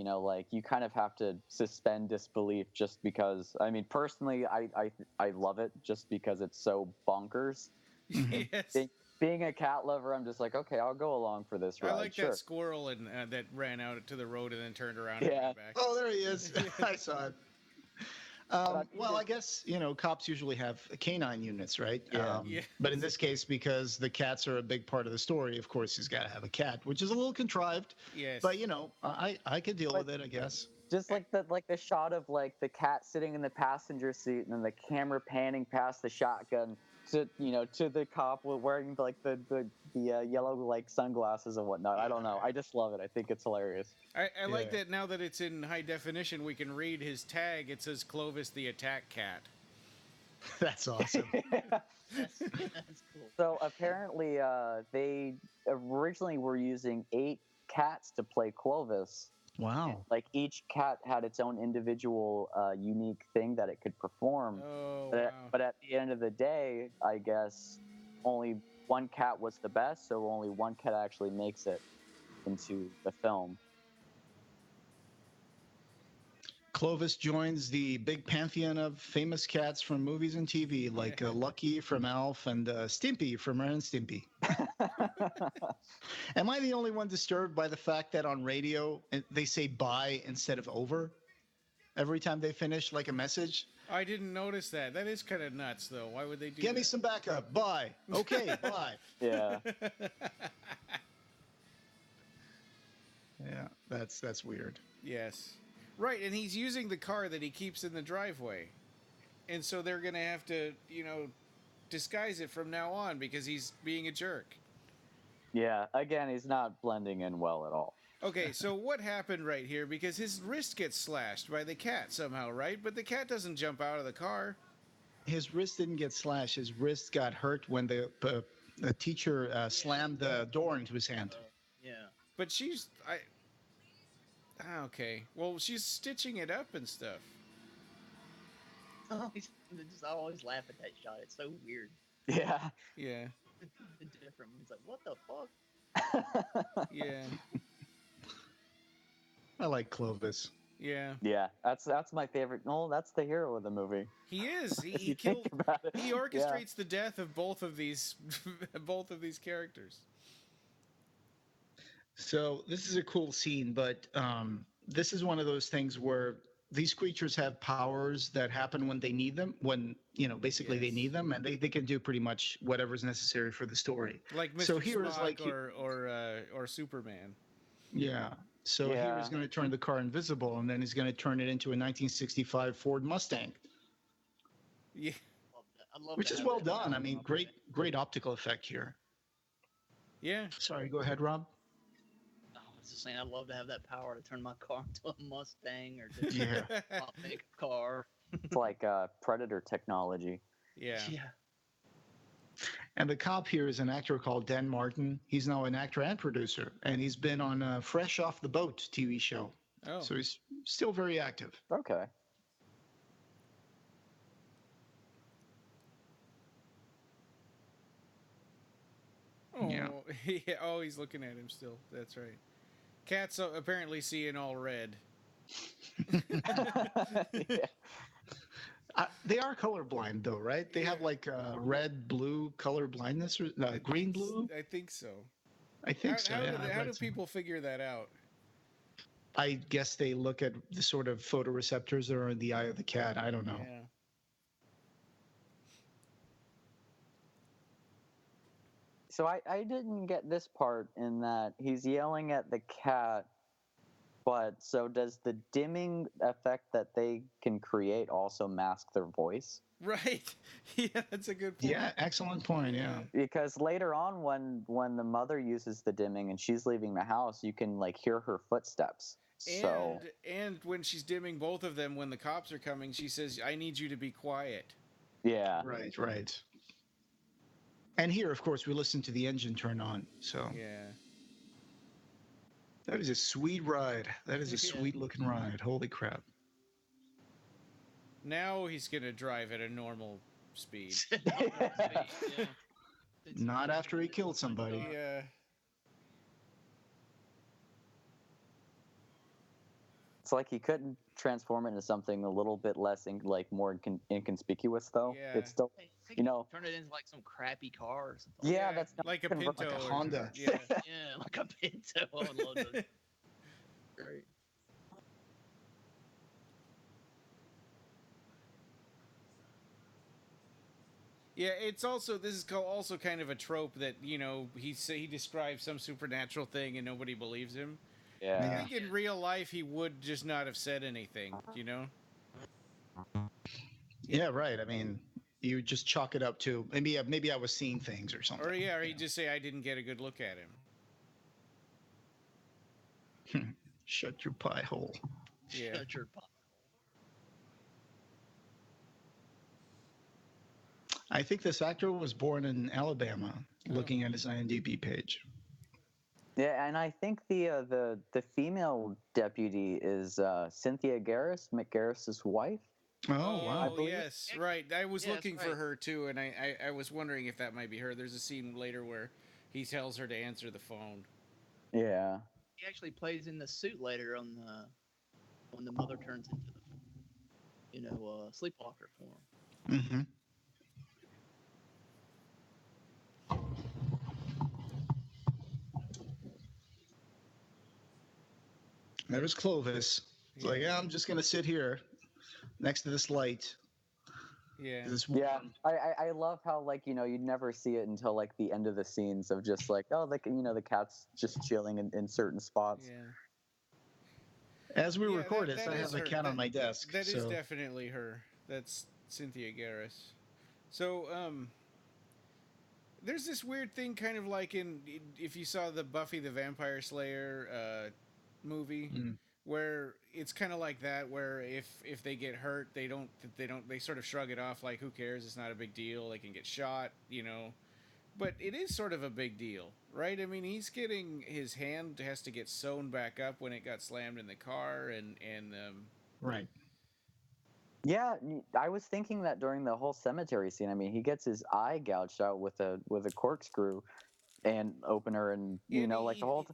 you kind of have to suspend disbelief just because. I mean, personally, I love it just because it's so bonkers. Yes. Being a cat lover, I'm just like, okay, I'll go along for this ride. I like that squirrel that ran out to the road and then turned around and went back. Oh, there he is. I saw it. Well, I guess, cops usually have canine units, right? Yeah. Yeah. But in this case, because the cats are a big part of the story, of course, he's got to have a cat, which is a little contrived. Yes. But, I could deal with it, I guess. Just like the shot of like the cat sitting in the passenger seat, and then the camera panning past the shotgun to the cop wearing like the yellow like sunglasses and whatnot. I don't know. I just love it. I think it's hilarious. I like Yeah. that now that it's in high definition, we can read his tag. It says Clovis the Attack Cat. That's awesome. That's cool. So apparently, they originally were using 8 cats to play Clovis. Wow. Like each cat had its own individual, unique thing that it could perform. Oh, But, wow. but at the end of the day, I guess only one cat was the best, so only one cat actually makes it into the film. Clovis joins the big pantheon of famous cats from movies and TV, like Lucky from Alf and Stimpy from Ren and Stimpy. Am I the only one disturbed by the fact that on radio they say bye instead of over every time they finish like a message? I didn't notice that. That is kind of nuts, though. Why would they do Get me that? some backup. Bye. Okay, bye. Yeah. Yeah, that's weird. Yes. Right, and he's using the car that he keeps in the driveway. And so they're going to have to, disguise it from now on because he's being a jerk. Yeah. Again, he's not blending in well at all. Okay, so what happened right here? Because his wrist gets slashed by the cat somehow, right? But the cat doesn't jump out of the car. His wrist didn't get slashed. His wrist got hurt when the teacher slammed the door into his hand. Yeah. But okay. Well, she's stitching it up and stuff. I always laugh at that shot. It's so weird. Yeah. Yeah. Different. It's like, what the fuck? Yeah. I like Clovis. Yeah. Yeah. That's my favorite. No, that's the hero of the movie. He is. If He you think killed. about it. He Yeah. orchestrates the death of both of these characters. So this is a cool scene, but this is one of those things where these creatures have powers that happen when they need them, when basically they Yes. need them, and they can do pretty much whatever's necessary for the story. Like Mr. So here is Spock like- or Superman. Yeah. So here Yeah. he's going to turn the car invisible, and then he's going to turn it into a 1965 Ford Mustang, Yeah. I love which to is have well that done. I power. mean, great optical effect here. Yeah. Sorry, go ahead, Rob. I was just saying, I'd love to have that power to turn my car into a Mustang or just Yeah. make a car. It's like Predator technology. Yeah. And the cop here is an actor called Dan Martin. He's now an actor and producer, and he's been on a Fresh Off the Boat TV show. Oh. So he's still very active. Okay. Oh, Yeah. yeah. Oh, he's looking at him still. That's right. Cat's apparently seeing all red. Yeah. They are colorblind, though, right? They have like red, blue color blindness, or green, blue. I think so. I think so. How Yeah, do, I've how read do some. people figure that out? I guess they look at the sort of photoreceptors that are in the eye of the cat. I don't know. Yeah. So I didn't get this part in that he's yelling at the cat, but so does the dimming effect that they can create also mask their voice? Right. Yeah, that's a good point. Yeah, excellent point. Yeah. Because later on when the mother uses the dimming and she's leaving the house, you can like hear her footsteps. So And when she's dimming both of them when the cops are coming, she says, "I need you to be quiet." yeah. Right. And here, of course, we listen to the engine turn on. So Yeah. that is a sweet ride. That is a Yeah. sweet looking ride. Holy crap. Now he's gonna drive at a normal speed. Yeah. Not after he killed somebody. Yeah. It's like he couldn't transform it into something a little bit less more inconspicuous though. Yeah. It's still Turn it into like some crappy car or something. yeah, that's not like a convert- Pinto, Like a or- Honda. Yeah. Yeah, like a Pinto. I would love to. Great. Yeah, it's also this is also kind of a trope that he describes some supernatural thing and nobody believes him. I Yeah. think in real life he would just not have said anything. Yeah, right. I mean, you just chalk it up to maybe I was seeing things or something. Or he'd just say I didn't get a good look at him. Shut your pie hole. Yeah. Shut your pop. I think this actor was born in Alabama. Looking at his IMDb page. Yeah, and I think the female deputy is Cynthia Garris, Mick Garris's wife. Oh wow! believe. Yes, right. I was Yes, looking for right. her too, and I was wondering if that might be her. There's a scene later where he tells her to answer the phone. Yeah. He actually plays in the suit later on when the mother turns into the sleepwalker form. Mm-hmm. There's Clovis. It's like, yeah, I'm just gonna sit here next to this light. Yeah. This Yeah, I love how you'd never see it until like the end of the scenes of just like the cat's just chilling in certain spots. Yeah. As we Yeah, record that this, I is have the her. cat on my desk. That is so definitely her. That's Cynthia Garris. So, there's this weird thing, kind of like if you saw the Buffy the Vampire Slayer movie, where it's kind of like that, where if they get hurt, they sort of shrug it off, like who cares? It's not a big deal. They can get shot, But it is sort of a big deal, right? I mean, his hand has to get sewn back up when it got slammed in the car, and right. Yeah, I was thinking that during the whole cemetery scene. I mean, he gets his eye gouged out with a corkscrew and opener, and the whole.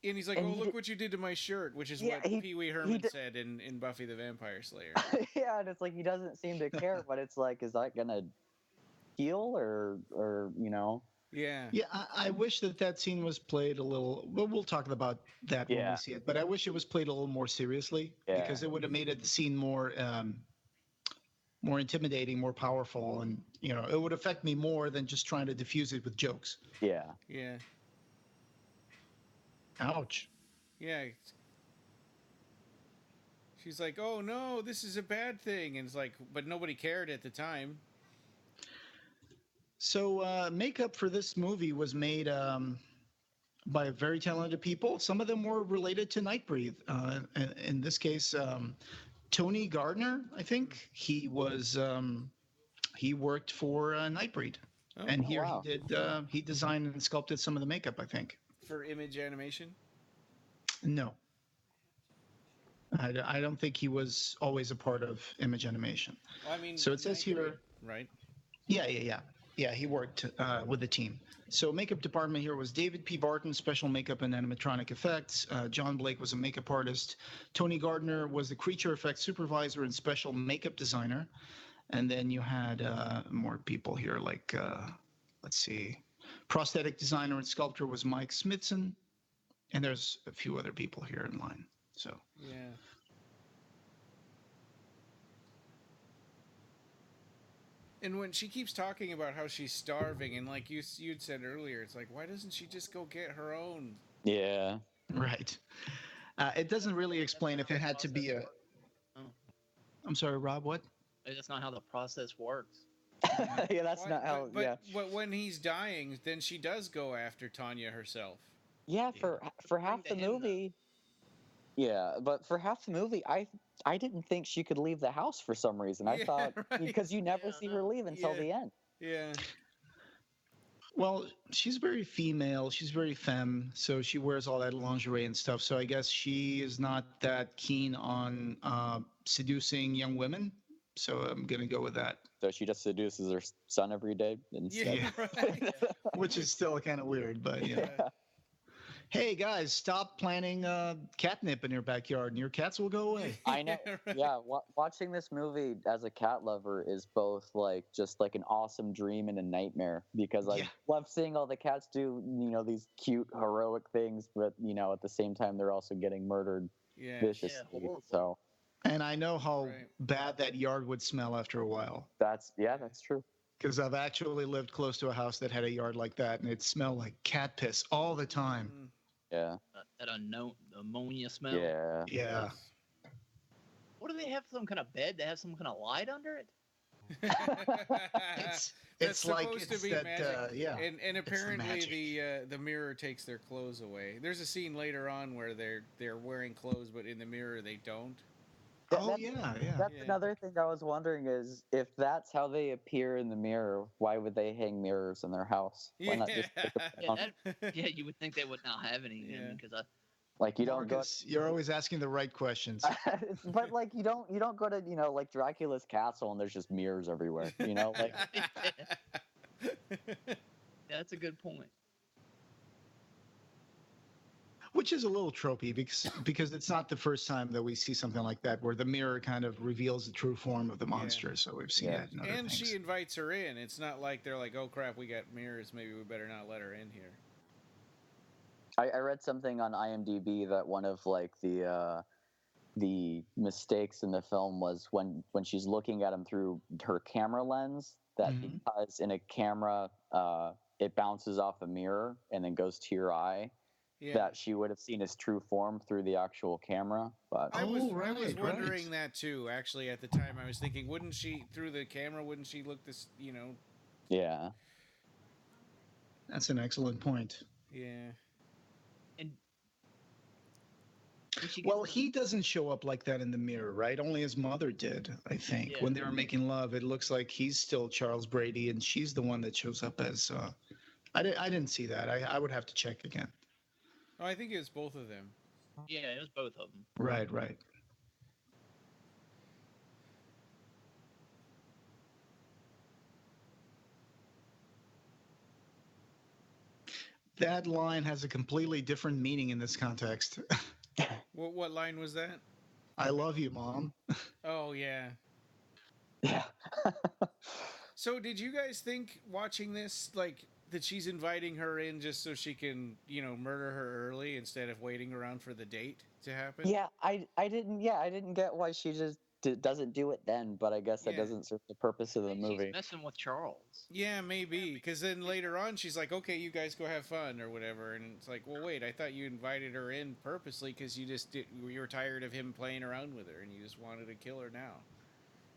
And he's like, And "Oh, he look did- what you did to my shirt," which is Yeah, what he- Pee Wee he Herman did- said in Buffy the Vampire Slayer. Yeah, and it's like he doesn't seem to care, but it's like, is that gonna heal or Yeah. Yeah, I wish that scene was played a little. Well, we'll talk about that when Yeah. we see it. But I wish it was played a little more seriously Yeah. because it would have made the scene more intimidating, more powerful, and it would affect me more than just trying to diffuse it with jokes. Yeah. Yeah. Ouch. Yeah. She's like, "Oh no, this is a bad thing," and it's like, but nobody cared at the time. So makeup for this movie was made by very talented people. Some of them were related to Nightbreed. In this case, Tony Gardner, I think he was. He worked for Nightbreed, Oh, and here wow. he designed and sculpted some of the makeup. I think. for Image Animation. No. I don't think he was always a part of Image Animation. Well, I mean, So it says here. right? Yeah, he worked with the team. So makeup department here was David P. Barton, special makeup and animatronic effects. John Blake was a makeup artist. Tony Gardner was the creature effects supervisor and special makeup designer. And then you had more people here, like, let's see, prosthetic designer and sculptor was Mike Smithson. And there's a few other people here in line. So Yeah. And when she keeps talking about how she's starving, and like you'd said earlier, it's like, why doesn't she just go get her own? Yeah. right. It doesn't really explain if it had to be a. Oh. I'm sorry, Rob. What? That's not how the process works. Yeah, that's Why- not how. but when he's dying, then she does go after Tanya herself. Yeah, for half the to him, though. movie. Yeah, but for half the movie, I didn't think she could leave the house for some reason. I Yeah, thought right. because you never Yeah, see her leave until Yeah. the end. Yeah. Well, she's very female. She's very femme. So she wears all that lingerie and stuff. So I guess she is not that keen on seducing young women. So I'm going to go with that, So she just seduces her son every day instead. Yeah. Right. which is still kind of weird. But yeah. Yeah. Hey, guys, stop planting catnip in your backyard and your cats will go away. I know. Right. Yeah, watching this movie as a cat lover is both like just like an awesome dream and a nightmare because I Yeah. love seeing all the cats do these cute heroic things, but at the same time they're also getting murdered Yeah. viciously. horrible. So And I know how Right. bad that yard would smell after a while. that's true. Because I've actually lived close to a house that had a yard like that, and it smelled like cat piss all the time. Mm, Yeah. That unknown ammonia smell. Yeah. Yeah. What do they have? Some kind of bed? They have some kind of light under it? That's It's like supposed to it's be that, magic. yeah. And the apparently magic. the mirror takes their clothes away. There's a scene later on where they're wearing clothes, but in the mirror they don't. Oh That- yeah. That's Yeah. another thing I was wondering is if that's how they appear in the mirror, why would they hang mirrors in their house? Why not just Yeah. stick them Yeah, on? yeah, you would think they would not have any Yeah. because Like you don't go, Marcus, you're always asking the right questions. but like you don't go to like Dracula's castle and there's just mirrors everywhere. Like that's a good point. Which is a little tropey because it's not the first time that we see something like that where the mirror kind of reveals the true form of the monster. So we've seen Yeah. that in other And things. she invites her in. It's not like they're like, oh crap, we got mirrors. Maybe we better not let her in here. I read something on IMDb that one of like the mistakes in the film was when she's looking at him through her camera lens, that Mhm. because in a camera it bounces off a mirror and then goes to your eye, Yeah. that she would have seen his true form through the actual camera. But I was right, wondering right. that too. Actually, at the time, I was thinking, wouldn't she through the camera? Wouldn't she look this? yeah, That's an excellent point. Yeah. And when she Well, gets he doesn't show up like that in the mirror, right? Only his mother did, I think. Yeah. When they were making love, it looks like he's still Charles Brady, and she's the one that shows up as. I didn't see that. I would have to check again. Oh, I think it was both of them. yeah, it was both of them. Right, right. That line has a completely different meaning in this context. What line was that? I love you, Mom. Oh yeah. yeah. So did you guys think watching this like that she's inviting her in just so she can murder her early instead of waiting around for the date to happen? Yeah, I didn't get why she just doesn't do it then, but I guess that Yeah. doesn't serve the purpose of the She's movie. messing with Charles. Yeah, maybe. Because then later on, she's like, okay, you guys go have fun or whatever. And it's like, well, wait, I thought you invited her in purposely because you were tired of him playing around with her and you just wanted to kill her now.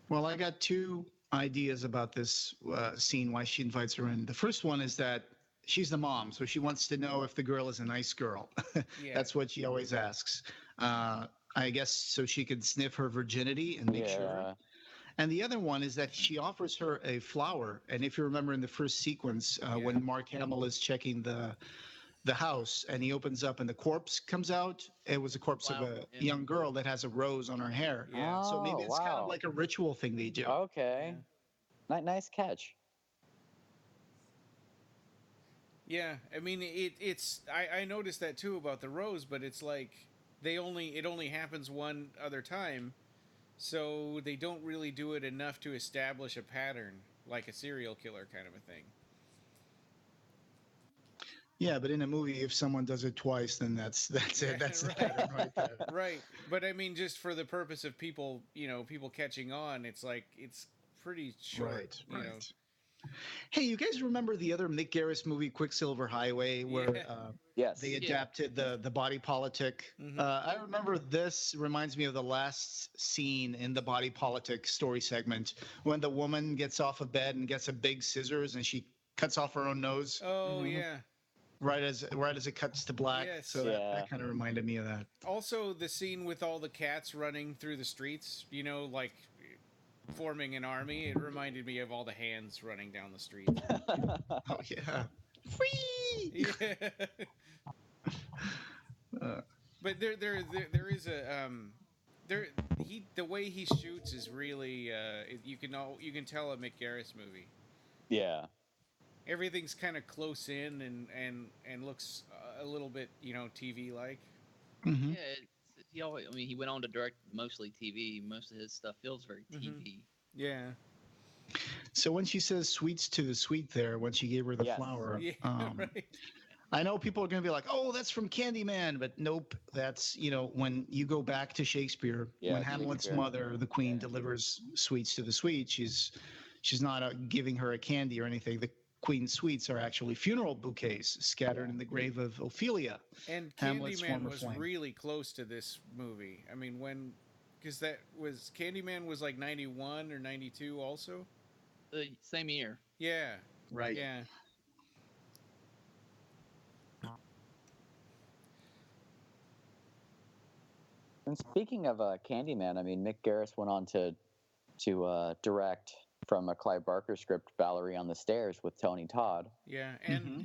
Well, I got two ideas about this scene, why she invites her in. The first one is that she's the mom, so she wants to know if the girl is a nice girl. Yeah. That's what she always asks. I guess so she could sniff her virginity and make sure. Yeah. And the other one is that she offers her a flower. And if you remember in the first sequence, when Mark Hamill is checking the house and he opens up and the corpse comes out, it was a corpse of Flower, a yeah. young girl that has a rose on her hair. Yeah. So maybe it's kind wow. of like a ritual thing they do. Okay. Nice catch. Yeah, I mean it's I noticed that too about the rose, but it's like it only happens one other time, so they don't really do it enough to establish a pattern like a serial killer kind of a thing. Yeah, but in a movie, if someone does it twice, then that's it. That's the Right. pattern right there. Right, but I mean just for the purpose of people catching on, it's like it's pretty short. Right, you know. right. Hey, you guys remember the other Mick Garris movie, Quicksilver Highway, where Yeah. Yes. they adapted the body politic? Mhm. I remember this reminds me of the last scene in the body politic story segment when the woman gets off of bed and gets a big scissors and she cuts off her own nose Oh Mhm. yeah. right as it cuts to black. Yes. So Yeah. that kind of reminded me of that. Also, the scene with all the cats running through the streets, like forming an army, it reminded me of all the hands running down the street. Oh yeah. Free. Yeah. But there is a the way he shoots is really you can tell a Mick Garris movie. Yeah. Everything's kind of close in and looks a little bit TV like. Mhm. Yeah, he went on to direct mostly TV. Most of his stuff feels very TV. Yeah. So when she says "sweets to the sweet," there, when she gave her the Yes. flower, Yeah. Right. I know people are going to be like, "Oh, that's from Candyman," but nope. That's when you go back to Shakespeare, Yeah, when Hamlet's Shakespeare. mother, the queen, delivers sweets to the sweet, she's she's not giving her a candy or anything. The Queen's sweets are actually funeral bouquets scattered in the grave of Ophelia. And Hamlet's Candyman former was flame. really close to this movie. I mean, because that was Candyman was like 91 or 92 also. The same year. Yeah. Right. Yeah. And speaking of Candyman, I mean, Mick Garris went on to direct from a Clive Barker script, Valerie on the Stairs with Tony Todd. Yeah. And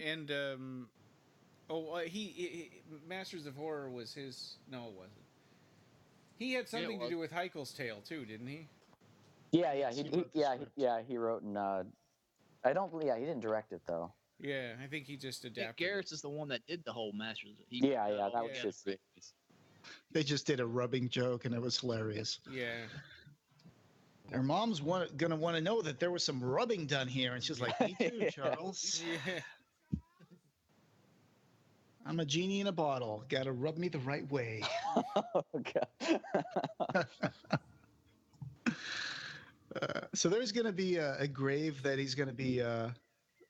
he Masters of Horror was his. No, it wasn't. He had something to do with Heichel's Tale too, didn't he? Yeah, He wrote the script. he wrote and I don't. Yeah, he didn't direct it though. Yeah, I think he just Mick adapted. Garris is the one that did the whole Masters. Yeah, that was Yeah. his series. They just did a rubbing joke, and it was hilarious. Yeah. Her mom's gonna want to know that there was some rubbing done here, and she's like, "Me too, Charles. Yeah. I'm a genie in a bottle. Gotta rub me the right way." Oh god. So there's gonna be a grave that he's gonna be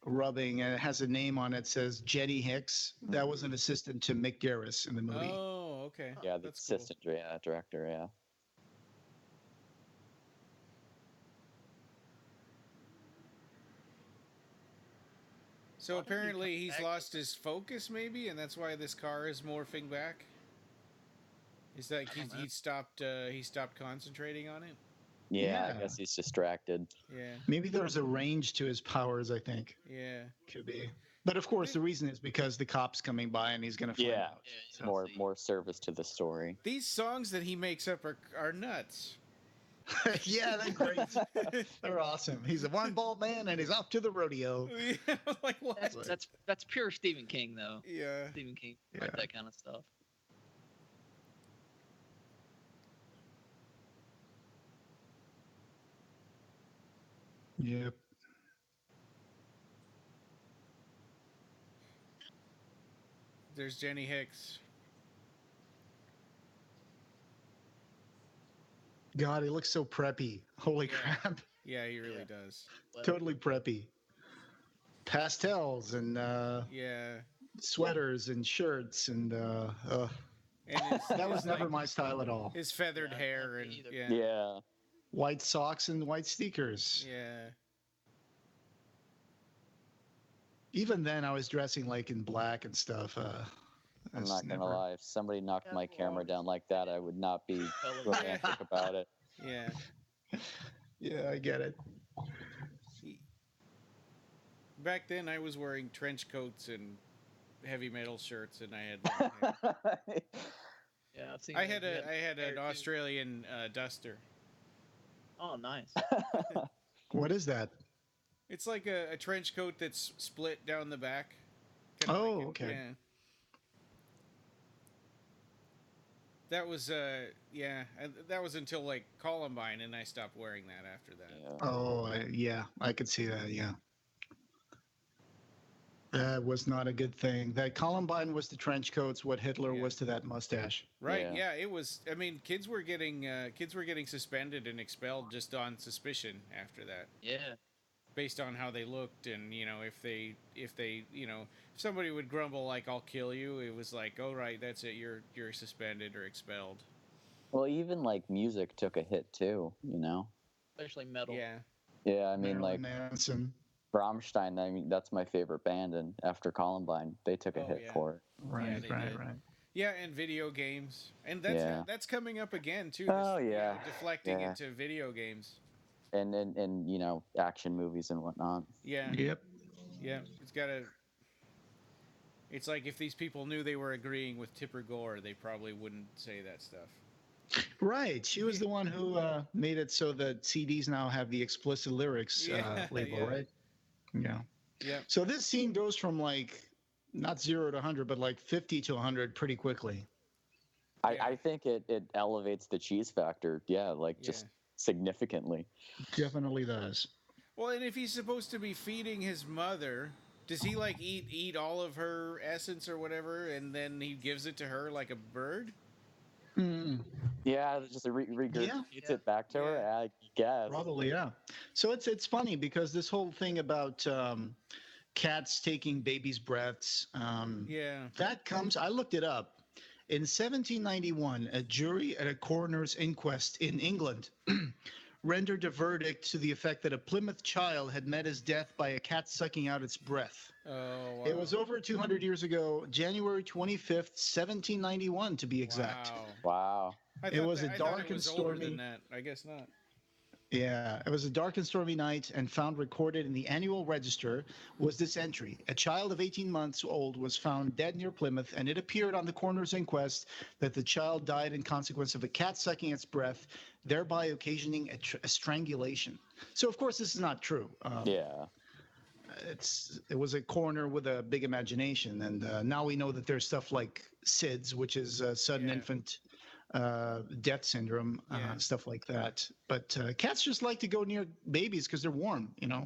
rubbing, and it has a name on it. Says Jenny Hicks. That was an assistant to Mick Garris in the movie. Oh, okay. Yeah, the That's cool. assistant director. Yeah. So apparently he's lost his focus, maybe, and that's why this car is morphing back. Is that he stopped concentrating on it? Yeah, Yeah. I guess he's distracted. Yeah, Maybe there's a range to his powers. I think yeah. could be. But of course, the reason is because the cop's coming by, and he's gonna find Yeah. out. Yeah, More service to the story. These songs that he makes up are nuts. Yeah, they're great. They're awesome. He's a one bald man, and he's off to the rodeo. Yeah, like what? That's pure Stephen King though. Yeah. Stephen King, Yeah. like that kind of stuff. Yep. There's Jenny Hicks. God, he looks so preppy. Holy Yeah. crap. Yeah, he really does. Well, Totally preppy. Pastels and Yeah. sweaters and shirts and And his, that was his, never like, my style at all. his feathered Yeah, hair not and me either. yeah. Yeah. White socks and white sneakers. Yeah. Even then, I was dressing like in black and stuff. I'm it's not gonna never- lie. If somebody knocked my Capitalize. camera down like that, I would not be romantic about it. Yeah. Yeah, I get it. Back then, I was wearing trench coats and heavy metal shirts, and I had long hair. Yeah, I've seen. I that. had Hair an too. Australian duster. Oh, nice. What is that? It's like a trench coat that's split down the back. Kinda Oh, like it- okay. Yeah. That was that was until like Columbine, and I stopped wearing that after that. Yeah. Oh, yeah, I could see that. Yeah. That was not a good thing. That Columbine was to trench coats what Hitler Yeah. was to that mustache. Right? Yeah. Yeah. It was. I mean, kids were getting suspended and expelled just on suspicion after that, Yeah. based on how they looked, and if they if somebody would grumble like "I'll kill you," it was like, "Oh right, that's it. You're suspended or expelled." Well, even like music took a hit too. Especially metal. Yeah. Yeah, I mean, Marilyn like Manson. Rammstein. I mean, that's my favorite band, and after Columbine, they took a Oh, hit yeah. for it. Right, they right, did. right. Yeah, and video games, and Yeah. that's coming up again too. Oh, yeah. Deflecting Yeah. into video games. And action movies and whatnot. Yeah. Yep. Yeah, it's got to. It's like if these people knew they were agreeing with Tipper Gore, they probably wouldn't say that stuff. Right. She was the one who made it so that CDs now have the explicit lyrics Yeah, label, yeah. right? Yeah. Yeah. So this scene goes from like not 0 to 100, but like 50 to 100 pretty quickly. Yeah. I think it elevates the cheese factor. Yeah, like just Yeah. significantly. Definitely does. Well, and if he's supposed to be feeding his mother, does he like eat all of her essence or whatever, and then he gives it to her like a bird? Mm. Yeah, just regurgitates it back to her. I guess. Probably, yeah. So it's funny because this whole thing about cats taking babies' breaths, that comes. I looked it up. In 1791, a jury at a coroner's inquest in England rendered a verdict to the effect that a Plymouth child had met his death by a cat sucking out its breath. Oh, wow. It was over 200 years ago, January 25th, 1791, to be exact. Wow. It was a dark and stormy. Than that. I guess not. Yeah, it was a dark and stormy night, and found recorded in the annual register was this entry. A child of 18 months old was found dead near Plymouth, and it appeared on the coroner's inquest that the child died in consequence of a cat sucking its breath, thereby occasioning a strangulation. So, of course, this is not true. It was a coroner with a big imagination, and now we know that there's stuff like SIDS, which is sudden infant death syndrome, stuff like that. But cats just like to go near babies because they're warm, you know.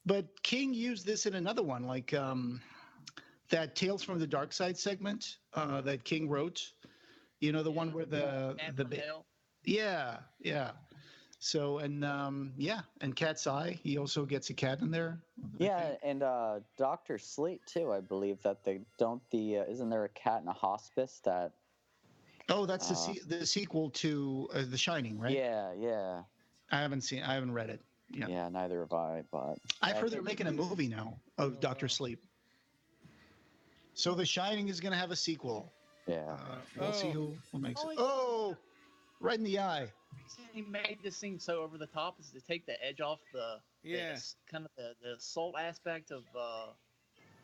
But King used this in another one, like that Tales from the Dark Side segment that King wrote. You know, the one where the So and Cat's Eye, he also gets a cat in there. And Dr. Sleep too. I believe that isn't there a cat in a hospice that? Oh, that's the sequel to The Shining, right? Yeah. I haven't read it. Yeah, neither have I. But I've heard they're making a movie now of Dr. Sleep. So The Shining is going to have a sequel. Yeah. We'll see who makes it. Oh, right in the eye. He made this scene so over the top is to take the edge off the kind of the assault aspect of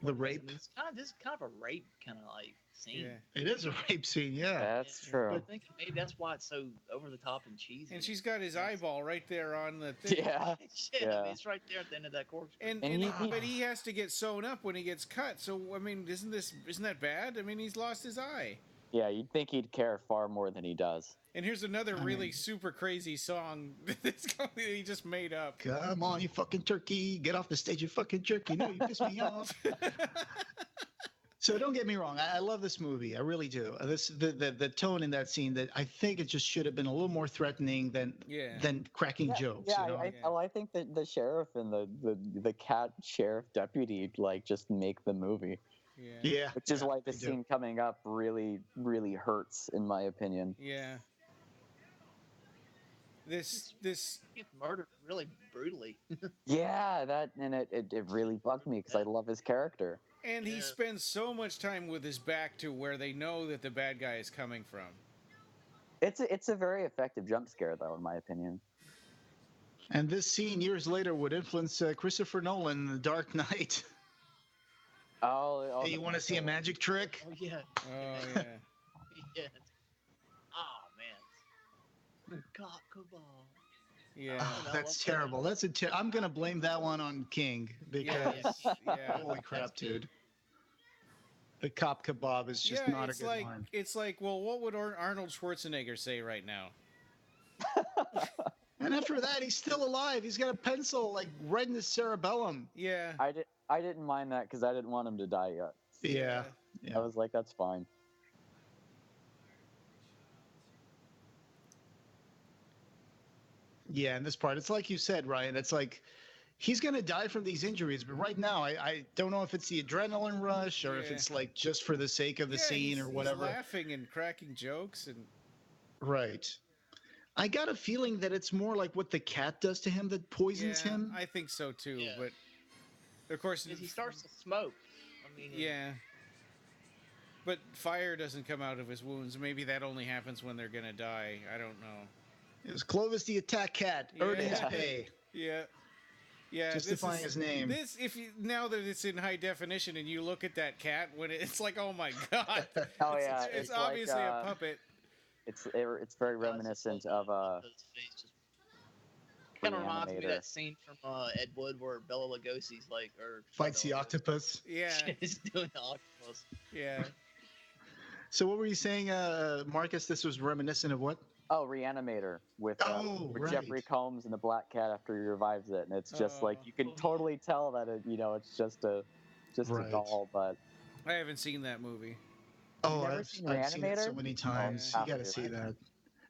the rape. This is kind of a rape kind of like scene. Yeah. It is a rape scene, yeah. That's true. I think maybe that's why it's so over the top and cheesy. And she's got his eyeball right there on the thing. Yeah. It's right there at the end of that corpse. But he has to get sewn up when he gets cut. So I mean, isn't that bad? I mean, he's lost his eye. Yeah, you'd think he'd care far more than he does. And here's another really super crazy song that he just made up. Come on, you fucking turkey. Get off the stage, you fucking jerky. No, you piss me off. So don't get me wrong. I love this movie. I really do. The tone in that scene, that I think it just should have been a little more threatening than cracking jokes. Yeah, you know? I think that the sheriff and the cat sheriff deputy just make the movie. Yeah. Which is why the scene coming up really, really hurts, in my opinion. Yeah. This gets murdered really brutally. It really bugged me because I love his character. And he spends so much time with his back to where they know that the bad guy is coming from. It's a very effective jump scare, though, in my opinion. And this scene years later would influence Christopher Nolan in The Dark Knight. Hey, you want to see a magic trick? Oh yeah. Oh yeah. Yeah. Oh man. Cock cabal. Yeah. That's terrible. I'm gonna blame that one on King because holy crap, dude. The cop kebab is just not a good line. It's like, well, what would Arnold Schwarzenegger say right now? And after that, he's still alive. He's got a pencil like right in his cerebellum. Yeah. I didn't mind that because I didn't want him to die yet. Yeah. I was like, that's fine. Yeah, and this part, it's like you said, Ryan. It's like he's going to die from these injuries, but right now, I don't know if it's the adrenaline rush or if it's like just for the sake of the scene or whatever. He's laughing and cracking jokes and. Right. I got a feeling that it's more like what the cat does to him that poisons him. I think so too, but of course he starts to smoke. I mean, but fire doesn't come out of his wounds. Maybe that only happens when they're gonna die. I don't know. It was Clovis the Attack Cat, earning his pay. Yeah, justifying his name. Now that it's in high definition and you look at that cat, it's like, oh my god. It's obviously a puppet. It's very reminiscent of kind of reminds me of that scene from Ed Wood where Bela Lugosi's fights the octopus. Yeah, he's doing the octopus. Yeah. So what were you saying, Marcus? This was reminiscent of what? Oh, Reanimator with Jeffrey Combs and the black cat after he revives it, and it's just like you can totally tell that it's just a doll. But I haven't seen that movie. Oh, never I've seen seen it so Reanimator? many times. yeah. You got to see that.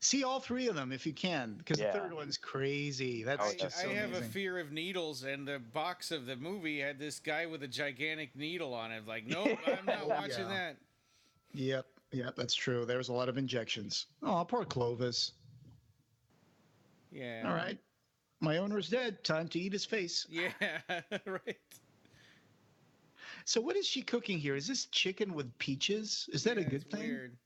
See all three of them if you can, because Yeah. the third one's crazy. That's Oh, just I so have amazing. a fear of needles, and the box of the movie had this guy with a gigantic needle on it. Like, nope, I'm not Oh, watching yeah. that. Yep, that's true. There was a lot of injections. Oh, poor Clovis. Yeah. All right. My owner's dead. Time to eat his face. Yeah, right. So what is she cooking here? Is this chicken with peaches? Is that a Yeah, good it's thing? Weird.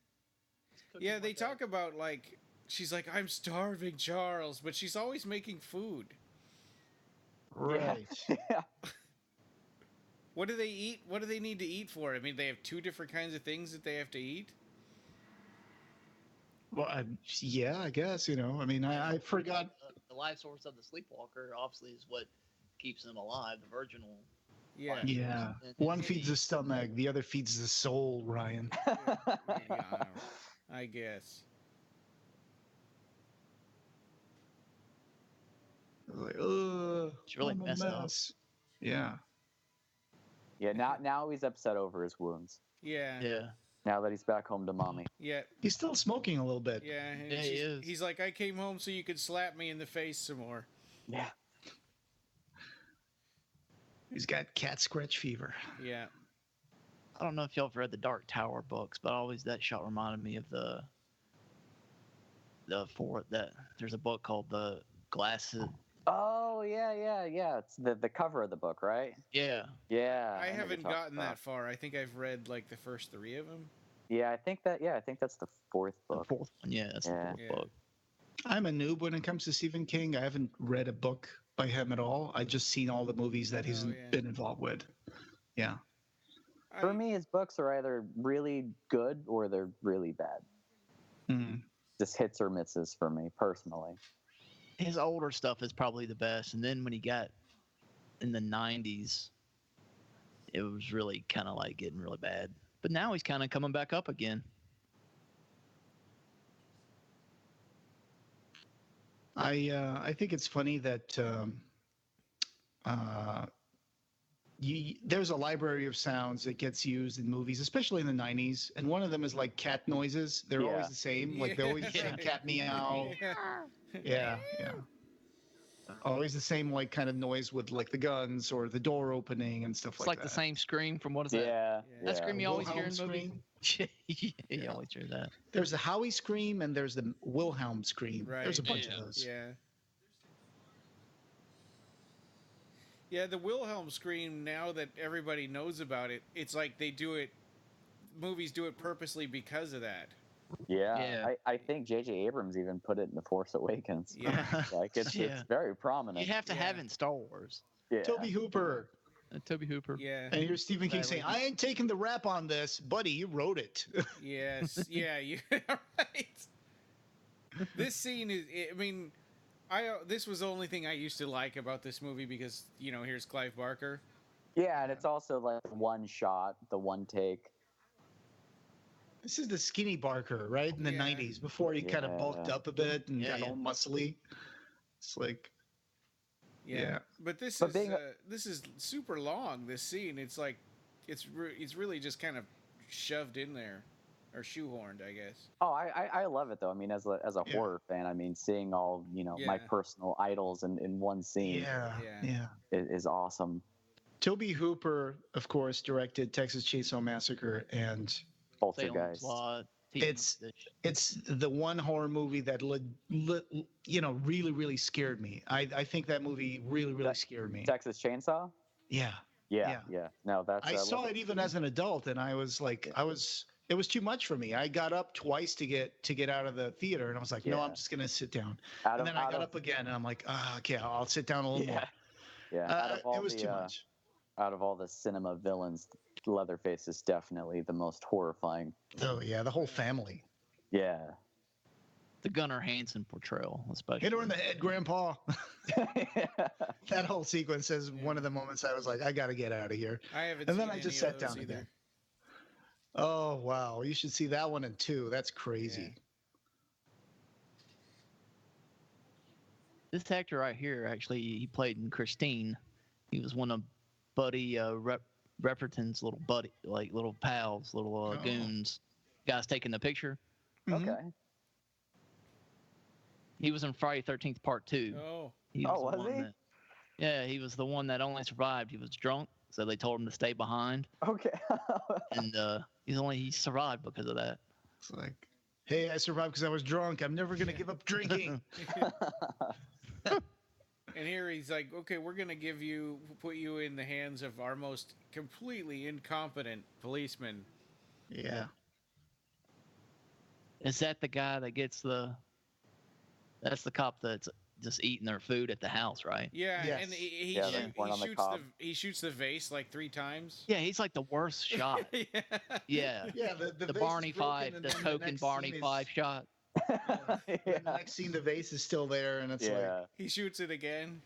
Cooking Yeah, they like talk about like she's like I'm starving, Charles, but she's always making food. Right. Yeah. What do they eat? What do they need to eat for? I mean, they have two different kinds of things that they have to eat. Well, yeah, I guess, I mean, I forgot. the life source of the sleepwalker obviously is what keeps them alive. The virginal. Yeah. life Yeah. source. And One feeds the stomach, the other feeds the soul, Ryan. Yeah, I guess. Like, ugh, It's really I'm a messed up. mess. Yeah. Yeah, now he's upset over his wounds. Yeah. Yeah. Now that he's back home to mommy. Yeah. He's still smoking a little bit. Yeah. And Yeah, he she's- is. He's like, I came home so you could slap me in the face some more. Yeah. He's got cat scratch fever. Yeah. I don't know if y'all have read the Dark Tower books, but always that shot reminded me of the there's a book called The Glasses. Oh yeah. It's the cover of the book, right? Yeah. Yeah. I know what haven't you're talking gotten about. that far. I think I've read like the first three of them. Yeah, I think that's the fourth The book. fourth one. Yeah, that's Yeah. the fourth Yeah. book. I'm a noob when it comes to Stephen King. I haven't read a book by him at all. I just seen all the movies that he's Oh, yeah. been involved with. Yeah. For me, his books are either really good or they're really bad. Mm. Just hits or misses for me personally. His older stuff is probably the best, and then when he got in the '90s, it was really kind of like getting really bad. But now he's kind of coming back up again. I think it's funny that there's a library of sounds that gets used in movies, especially in the 90s, and one of them is like cat noises. They're Yeah. always the same. Like they're always the same Yeah. cat meow. Yeah. Yeah. Always the same like kind of noise with like the guns or the door opening and stuff It's like like that. the same scream from what is that? Yeah. That scream you always hear Wilhelm in movies. Scream. You Yeah. always hear that. There's the Howie scream and there's the Wilhelm scream. Right. There's a bunch Yeah. of those. Yeah. Yeah, the Wilhelm Scream, now that everybody knows about it, it's like movies do it purposely because of that. Yeah. Yeah. I think J.J. Abrams even put it in The Force Awakens. Yeah. Like it's Yeah. very prominent. You have to have Yeah. it in Star Wars. Yeah. Toby Hooper. Toby Hooper. Yeah. And here's Stephen King saying, I ain't taking the rap on this. Buddy, you wrote it. Yes. Yeah, you right. This scene is I mean, this was the only thing I used to like about this movie because, here's Clive Barker. Yeah, and it's also like one shot, the one take. This is the skinny Barker, right? In the Yeah. 90s, before he kind of bulked Yeah. up a bit and Yeah, got yeah. all muscly. It's like, Yeah. Yeah. But this But is being this is super long, this scene. It's like it's really just kind of shoved in there or shoehorned, I guess. Oh, I love it though. I mean, as a Yeah. horror fan, I mean, seeing all my Yeah. personal idols in one scene Yeah. is awesome. Toby Hooper, of course, directed Texas Chainsaw Massacre, and Salem Poltergeist. Slot. it's the one horror movie that really, really scared me. I think that movie really, really scared me. Texas Chainsaw. Yeah. Yeah. Yeah. No, that's. I saw it even as an adult, and I was like, it was too much for me. I got up twice to get out of the theater, and I was like, no, Yeah. I'm just gonna sit down. Out And of, then I out got of- up again, and I'm like, okay, I'll sit down a little Yeah. more. Yeah. Out of all It was the, too much. Out of all the cinema villains, Leatherface is definitely the most horrifying. Oh yeah, the whole family. Yeah. The Gunnar Hansen portrayal, especially. Hit her in the head, Grandpa. That whole sequence is one of the moments I was like, I gotta get out of here. I haven't And seen then I just any sat of those down either. again. Oh wow, you should see that one in 2. That's crazy. This actor right here, actually, he played in Christine. He was one of Buddy Repperton's little buddy, like little pals, little Oh. goons. guy's taking the picture. Mhm. Okay. He was in Friday 13th Part 2. Oh, He Oh, the was one he? that- yeah, he was the one that only survived. He was drunk, so they told him to stay behind, Okay. and he survived because of that. It's like, hey, I survived because I was drunk. I'm never gonna give up drinking. and here he's like, okay, we're gonna put you in the hands of our most completely incompetent policeman. Yeah. Is that the guy that gets the? That's the cop that's just eating their food at the house, right? Yeah, Yes. and he, Yeah, there's one on the cob. he shoots the vase like 3 times. Yeah, he's like the worst shot. yeah. Yeah, Yeah. the vase is Barney broken, Five, and the then token next Barney scene is- 5 shot. Then Yeah. the next scene, the vase is still there, and it's like, Yeah. He shoots it again.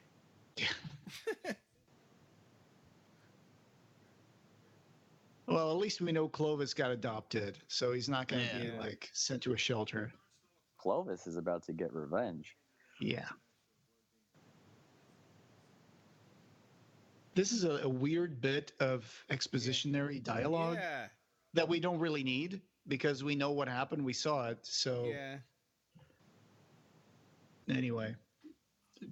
well, at least we know Clovis got adopted, so he's not gonna be Yeah. like sent to a shelter. Clovis is about to get revenge. Yeah. This is a weird bit of expositionary dialogue Yeah. that we don't really need because we know what happened. We saw it. So Yeah. anyway,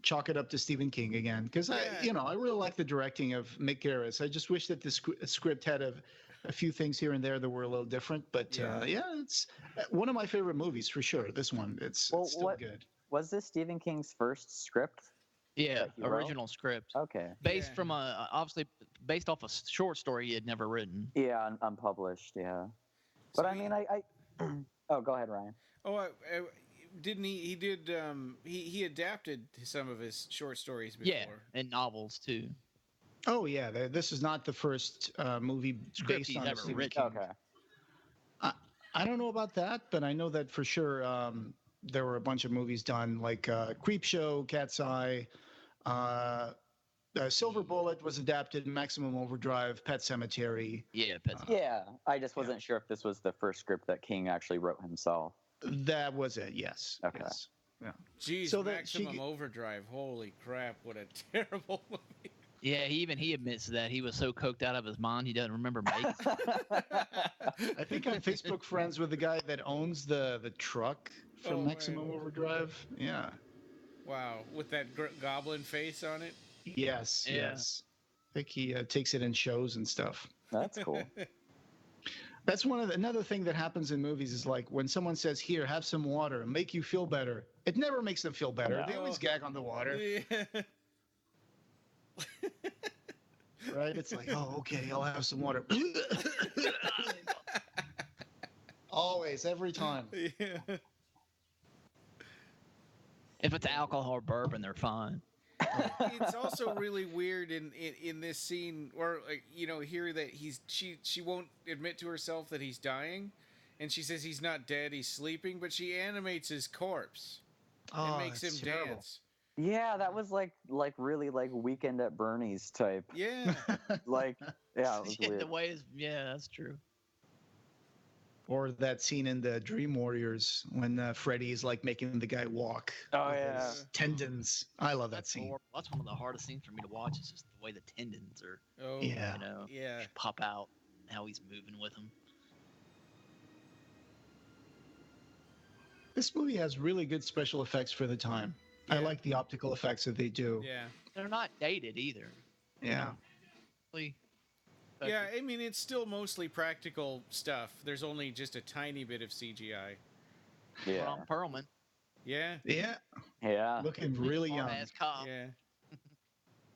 chalk it up to Stephen King again because Yeah. I really like the directing of Mick Garris. I just wish that the script had a few things here and there that were a little different. But Yeah. it's one of my favorite movies for sure. This one, it's Well, still what- good. Was this Stephen King's first script? Yeah, That he wrote? original script Okay. based Yeah. from obviously based off a short story he had never written. Yeah, unpublished. Yeah. So But I mean, I oh, go ahead, Ryan. Oh, didn't he? He did. He adapted some of his short stories before. Yeah, and novels too. Oh yeah, this is not the first movie Script based he's on a ever Stephen written. King. Okay. I don't know about that, but I know that for sure there were a bunch of movies done like Creepshow, Cat's Eye, Silver Bullet was adapted, Maximum Overdrive, Pet Cemetery. Yeah, Pets. Yeah, I just wasn't sure if this was the first script that King actually wrote himself. That was it. Yes. Okay. Yes. Jeez, So that she- Maximum Overdrive. Holy crap! What a terrible movie. Yeah, he admits that he was so coked out of his mind he doesn't remember making. I think I'm Facebook friends with the guy that owns the truck from Oh, Maximum man. Overdrive. Yeah. Wow, with that goblin face on it. Yes. Yeah. Yes. I think he takes it in shows and stuff. That's cool. That's another thing that happens in movies is like when someone says, "Here, have some water, make you feel better." It never makes them feel better. No. They always gag on the water, Yeah. right? It's like, "Oh, okay, I'll have some water." Always, every time. Yeah. If it's alcohol or bourbon, they're fine. It's also really weird in this scene, or like, here that she won't admit to herself that he's dying, and she says he's not dead, he's sleeping, but she animates his corpse and makes him it's terrible. dance. Yeah, that was like really like Weekend at Bernie's type. Yeah. Like, yeah, it was Yeah, weird. the way is, yeah, that's true. Or that scene in the Dream Warriors when Freddy's like making the guy walk. Oh, with yeah. his tendons. I love that That's scene. That's one of the hardest scenes for me to watch. Is just the way the tendons are, Oh. Yeah. Yeah. pop out, how he's moving with them. This movie has really good special effects for the time. I Yeah. like the optical effects that they do. Yeah. They're not dated either. Yeah. Really Yeah, I mean, it's still mostly practical stuff. There's only just a tiny bit of CGI. Yeah. Ron Perlman, Yeah. Yeah. Yeah. Looking really young. ass cop. Yeah.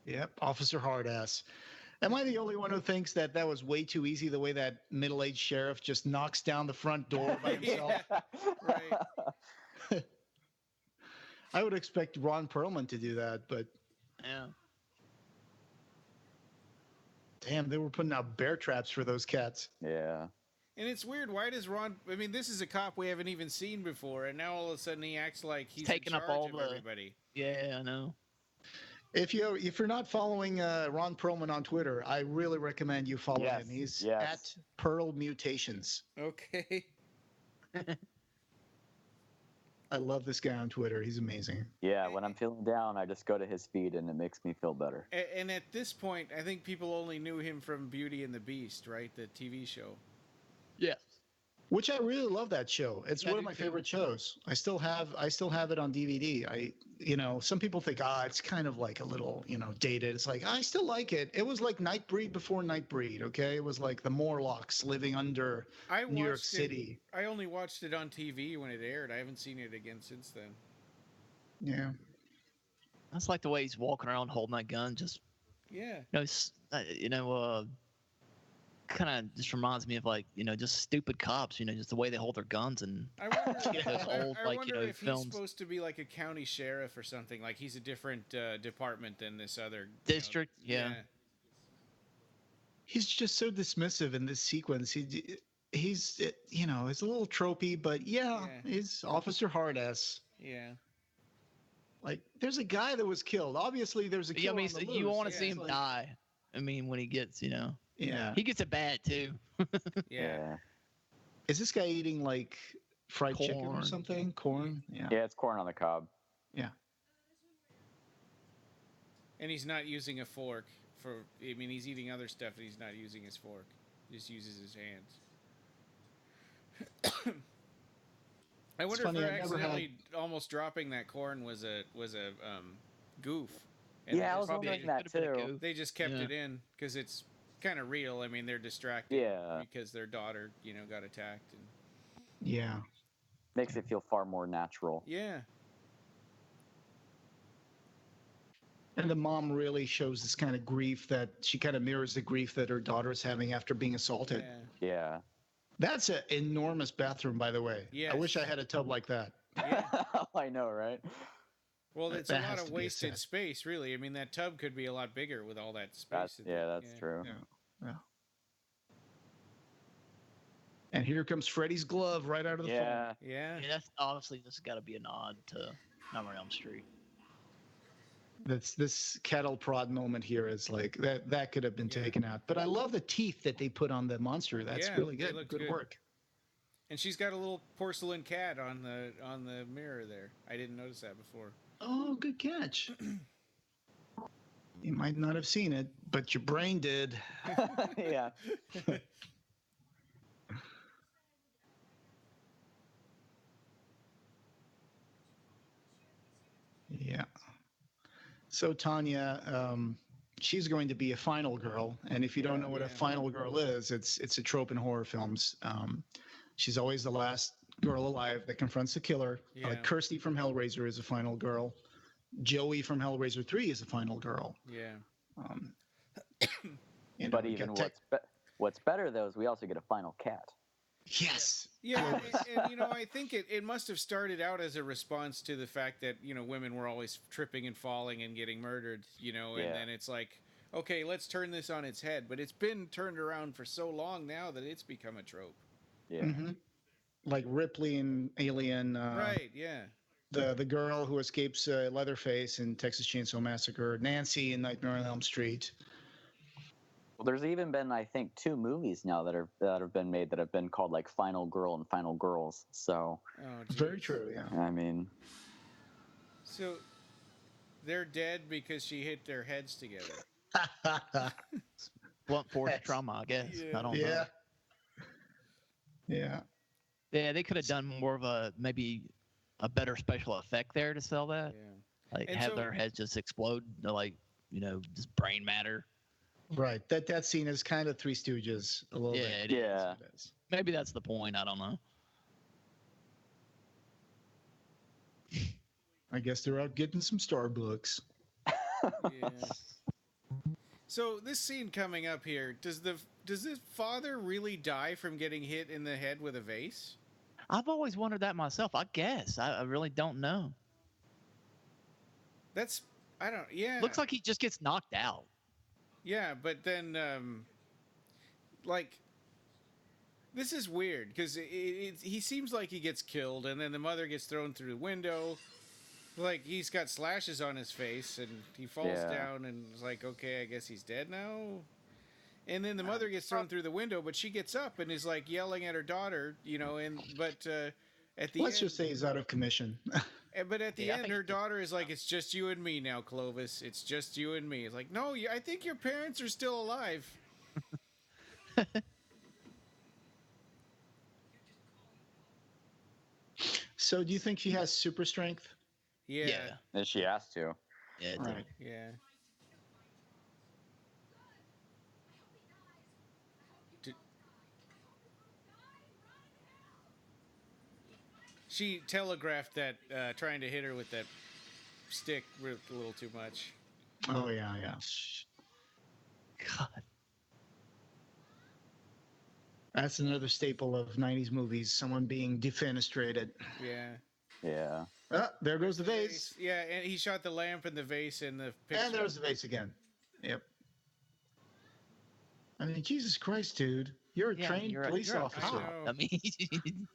Yep. Officer Hardass. Am I the only one who thinks that was way too easy, the way that middle-aged sheriff just knocks down the front door by himself? Right. I would expect Ron Perlman to do that, but Yeah. damn, they were putting out bear traps for those cats. Yeah. And it's weird. Why does Ron? I mean, this is a cop we haven't even seen before, and now all of a sudden he acts like he's Taking in up charge all of the- everybody. Yeah, I know. If you're not following Ron Perlman on Twitter, I really recommend you follow Yes, him. He's yes. at Pearl Mutations. Okay. I love this guy on Twitter. He's amazing. Yeah. When I'm feeling down, I just go to his feed and it makes me feel better. And at this point, I think people only knew him from Beauty and the Beast, right? The TV show. Yes. Which I really love that show. It's Yeah, I one of do my too. favorite shows. I still have it on DVD. Some people think, it's kind of like a little, dated. It's like, I still like it. It was like Nightbreed before Nightbreed, okay? It was like the Morlocks living under I New York watched City. it. I only watched it on TV when it aired. I haven't seen it again since then. Yeah. That's like the way he's walking around holding that gun. Just Yeah. kind of just reminds me of like just stupid cops. Just the way they hold their guns and I wonder, those old I wonder if films. he's supposed to be like a county sheriff or something. Like he's a different department than this other District. Yeah. He's just so dismissive in this sequence. He's it's a little tropey, but yeah. He's Officer Hard-ass. Yeah. Like, there's a guy that was killed. Obviously, there's a Yeah, killer I mean, on the so you loose. want to Yeah, see it's him like- die. I mean, when he gets, Yeah. he gets it bad too. Yeah. Is this guy eating like fried chicken or Corn. something? Corn? Yeah. Yeah, it's corn on the cob. And he's not using a fork he's eating other stuff and he's not using his fork. He just uses his hands. I wonder funny, if I her never accidentally almost dropping that corn was a goof. And Yeah, I they was just- wondering that Could've been a too. goof. They just kept Yeah. it in because it's kind of real. I mean, they're distracted Yeah. because their daughter, got attacked. And Yeah. Makes it feel far more natural. yeah, And the mom really shows this kind of grief that she kind of mirrors the grief that her daughter's having after being assaulted. yeah, Yeah. That's an enormous bathroom, by the way. Yes. I wish I had a tub like that. yeah. I know, right? Well, it's That a lot has of to be a wasted set. space, really. I mean, that tub could be a lot bigger with all that space. That's true. Yeah. And here comes Freddy's glove right out of the Yeah. Yeah, Yeah, that's obviously this has got to be a nod to Nightmare on Elm Street. phone. This cattle prod moment here is like that could have been Yeah. taken out. But I love the teeth that they put on the monster. That's Yeah, really they good. look Good good. work. and she's got a little porcelain cat on the mirror there. I didn't notice that before. Oh, good catch. You might not have seen it, but your brain did. Yeah. Yeah. So Tanya, she's going to be a final girl, and if you don't know what a Yeah. final girl is, it's a trope in horror films. She's always the last girl alive that confronts the killer. Yeah. Like Kirsty from Hellraiser is a final girl. Joey from Hellraiser 3 is a final girl. Yeah, Um, But we even got what's better though is we also get a final cat. yes. yeah, and I think it must have started out as a response to the fact that women were always tripping and falling and getting murdered. And Yeah. then it's like, okay, let's turn this on its head. But it's been turned around for so long now that it's become a trope. Yeah. hmm Like Ripley in Alien. Right? Yeah. The girl who escapes Leatherface in Texas Chainsaw Massacre. Nancy in Nightmare on Elm Street. Well, there's even been, I think, 2 movies now that have been made that have been called like Final Girl and Final Girls. So, Oh, Very geez. true. Yeah. I mean, So they're dead because she hit their heads together. Blunt force Yes. trauma, I guess. Yeah. I don't Yeah. know. Yeah. Yeah, they could have done more of maybe a better special effect there to sell that. Yeah. Like And have so- their heads just explode, just brain matter. Right. That scene is kind of Three Stooges a little Yeah, bit. it Yeah. It is. Maybe that's the point. I don't know. I guess they're out getting some Starbucks. Yeah. So this scene coming up here, does this father really die from getting hit in the head with a vase? I've always wondered that myself. I guess I really don't know. Yeah. Looks like he just gets knocked out. Yeah, but then this is weird because he seems like he gets killed and then the mother gets thrown through the window. Like he's got slashes on his face and he falls Yeah. down and it's like, okay, I guess he's dead now. And then the mother gets thrown through the window, but she gets up and is like yelling at her daughter, but at the Let's end, just say he's out of commission. but at the Yeah, I end, think- her daughter is like, "It's just you and me now, Clovis. It's just you and me." It's like, no, I think your parents are still alive. So do you think she has super strength? Yeah. And she has to. Yeah. Right. Yeah. She telegraphed that trying to hit her with that stick ripped a little too much. Oh yeah, yeah. God. That's another staple of '90s movies: someone being defenestrated. Yeah. Yeah. Ah, there goes the vase. Yeah, and he shot the lamp and the vase in the picture. And there's the vase again. Yep. I mean, Jesus Christ, dude. You're a trained police you're a officer. cop. I know. I mean,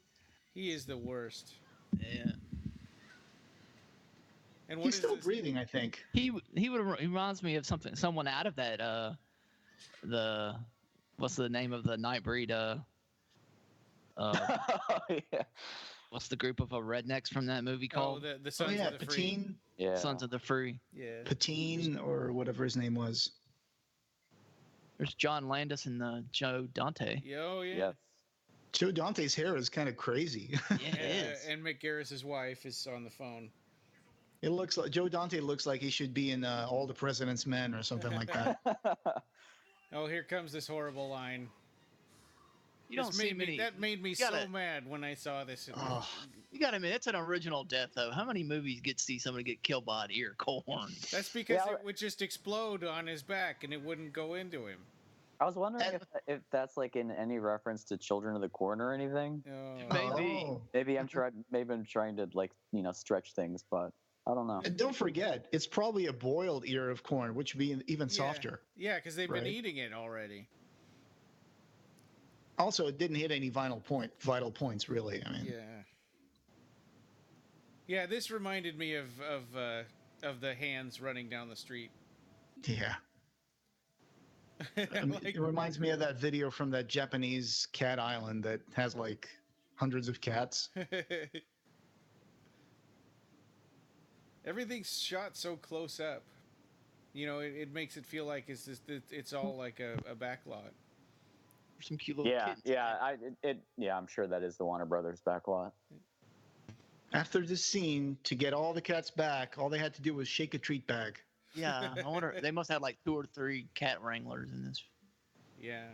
He is the worst. yeah. And what He's is still this? breathing, I think. He reminds me of someone out of that the what's the name of the Nightbreed Yeah. what's the group of rednecks from that movie Oh, called? the Oh Sons yeah, of the Free. Patine, Yeah. Sons of the Free. Yeah. Patine, or whatever his name was. There's John Landis and Joe Dante. Oh, yeah. Yes. Joe Dante's hair is kind of crazy. Yeah, it is. And Mick Garris' wife is on the phone. It looks like Joe Dante looks like he should be in All the President's Men or something like that. Oh, here comes this horrible line. You don't This see made me- many. That made me gotta- so mad when I saw this. Oh, You got to admit, it's an original death, though. How many movies get to see somebody get killed by an ear corn? That's because Yeah, it would just explode on his back and it wouldn't go into him. I was wondering And- if that's like in any reference to Children of the Corn or anything. Oh. Maybe. oh. Maybe I'm trying to like stretch things, but I don't know. And don't forget, it's probably a boiled ear of corn, which would be even softer. Yeah, because they've Right. been eating it already. Also, it didn't hit any vital points, really. I mean, Yeah. Yeah, this reminded me of the hands running down the street. yeah. I mean, Like- it reminds me of that video from that Japanese cat island that has like hundreds of cats. Everything's shot so close up. You know, it makes it feel like it's all like a backlot. Some cute little Yeah, kittens. yeah, I'm sure that is the Warner Brothers backlot. After this scene, to get all the cats back, all they had to do was shake a treat bag. Yeah, I wonder. They must have like 2 or 3 cat wranglers in this. Yeah.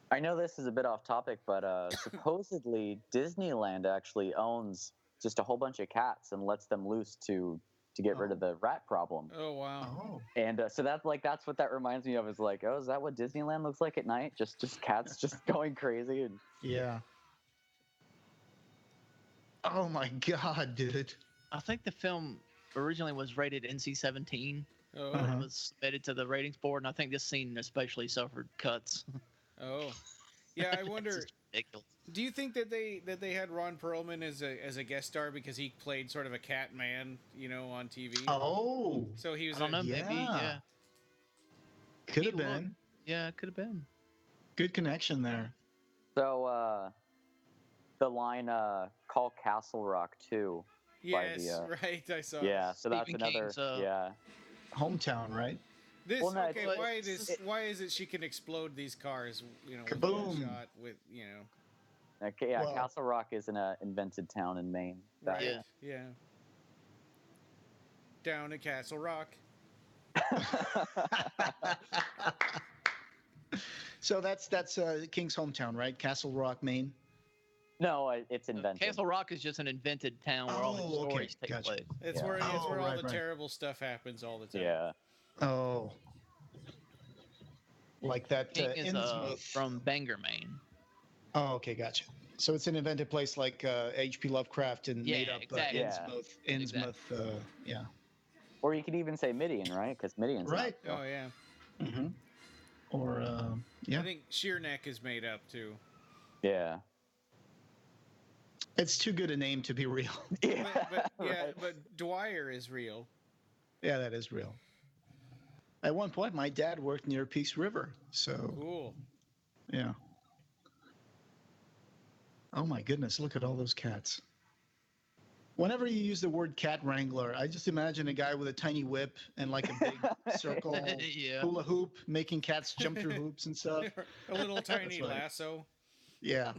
I know this is a bit off topic, but supposedly Disneyland actually owns just a whole bunch of cats and lets them loose to get rid of the rat problem. Oh wow. Oh. And so that's what that reminds me of, is like, oh, is that what Disneyland looks like at night? Just cats just going crazy. And Yeah. Oh my God, dude. I think the film originally was rated NC-17. Oh. Uh-huh. It was submitted to the ratings board, and I think this scene especially suffered cuts. Oh. Yeah, I It's wonder. just ridiculous. Do you think that they had Ron Perlman as a guest star because he played sort of a cat man, you know, on TV? Oh, So he was. I don't know. Yeah. Maybe. Yeah. could have He looked- been. Yeah, it could have been. Good connection there. so the line "Call Castle Rock" too. Yes, the, right. I saw. Yeah, so that's Stephen another. King's, yeah. Hometown, right? This Well, no, okay. it's- Why is it she can explode these cars? You know, with Kaboom. one shot with you know. Okay, yeah, Well- Castle Rock is an invented town in Maine. That- Right. Yeah. Yeah. Down at Castle Rock. So that's King's hometown, right? Castle Rock, Maine. No, it's invented. Castle Rock is just an invented town where all Oh, the okay, stories take gotcha. place. It's Yeah. where it's Oh, where all right, the right. terrible stuff happens all the time. Yeah. Oh, like that King is Innsmouth. from Bangor, Maine. Oh, okay, gotcha. So it's an invented place like H.P. Lovecraft and Yeah, made up exactly. Innsmouth. Yeah. Or you could even say Midian, right? Because Midian's not- Right. Oh yeah. Mm-hmm. Or I yeah, think Sheerneck is made up too. Yeah. it's too good a name to be real. Yeah. But yeah, right. but Dwyer is real. Yeah, that is real. At one point, my dad worked near Peace River, so Cool. yeah. Oh my goodness, look at all those cats. Whenever you use the word cat wrangler, I just imagine a guy with a tiny whip and like a big circle Yeah. hula hoop, making cats jump through hoops and stuff. A little tiny right. lasso. Yeah.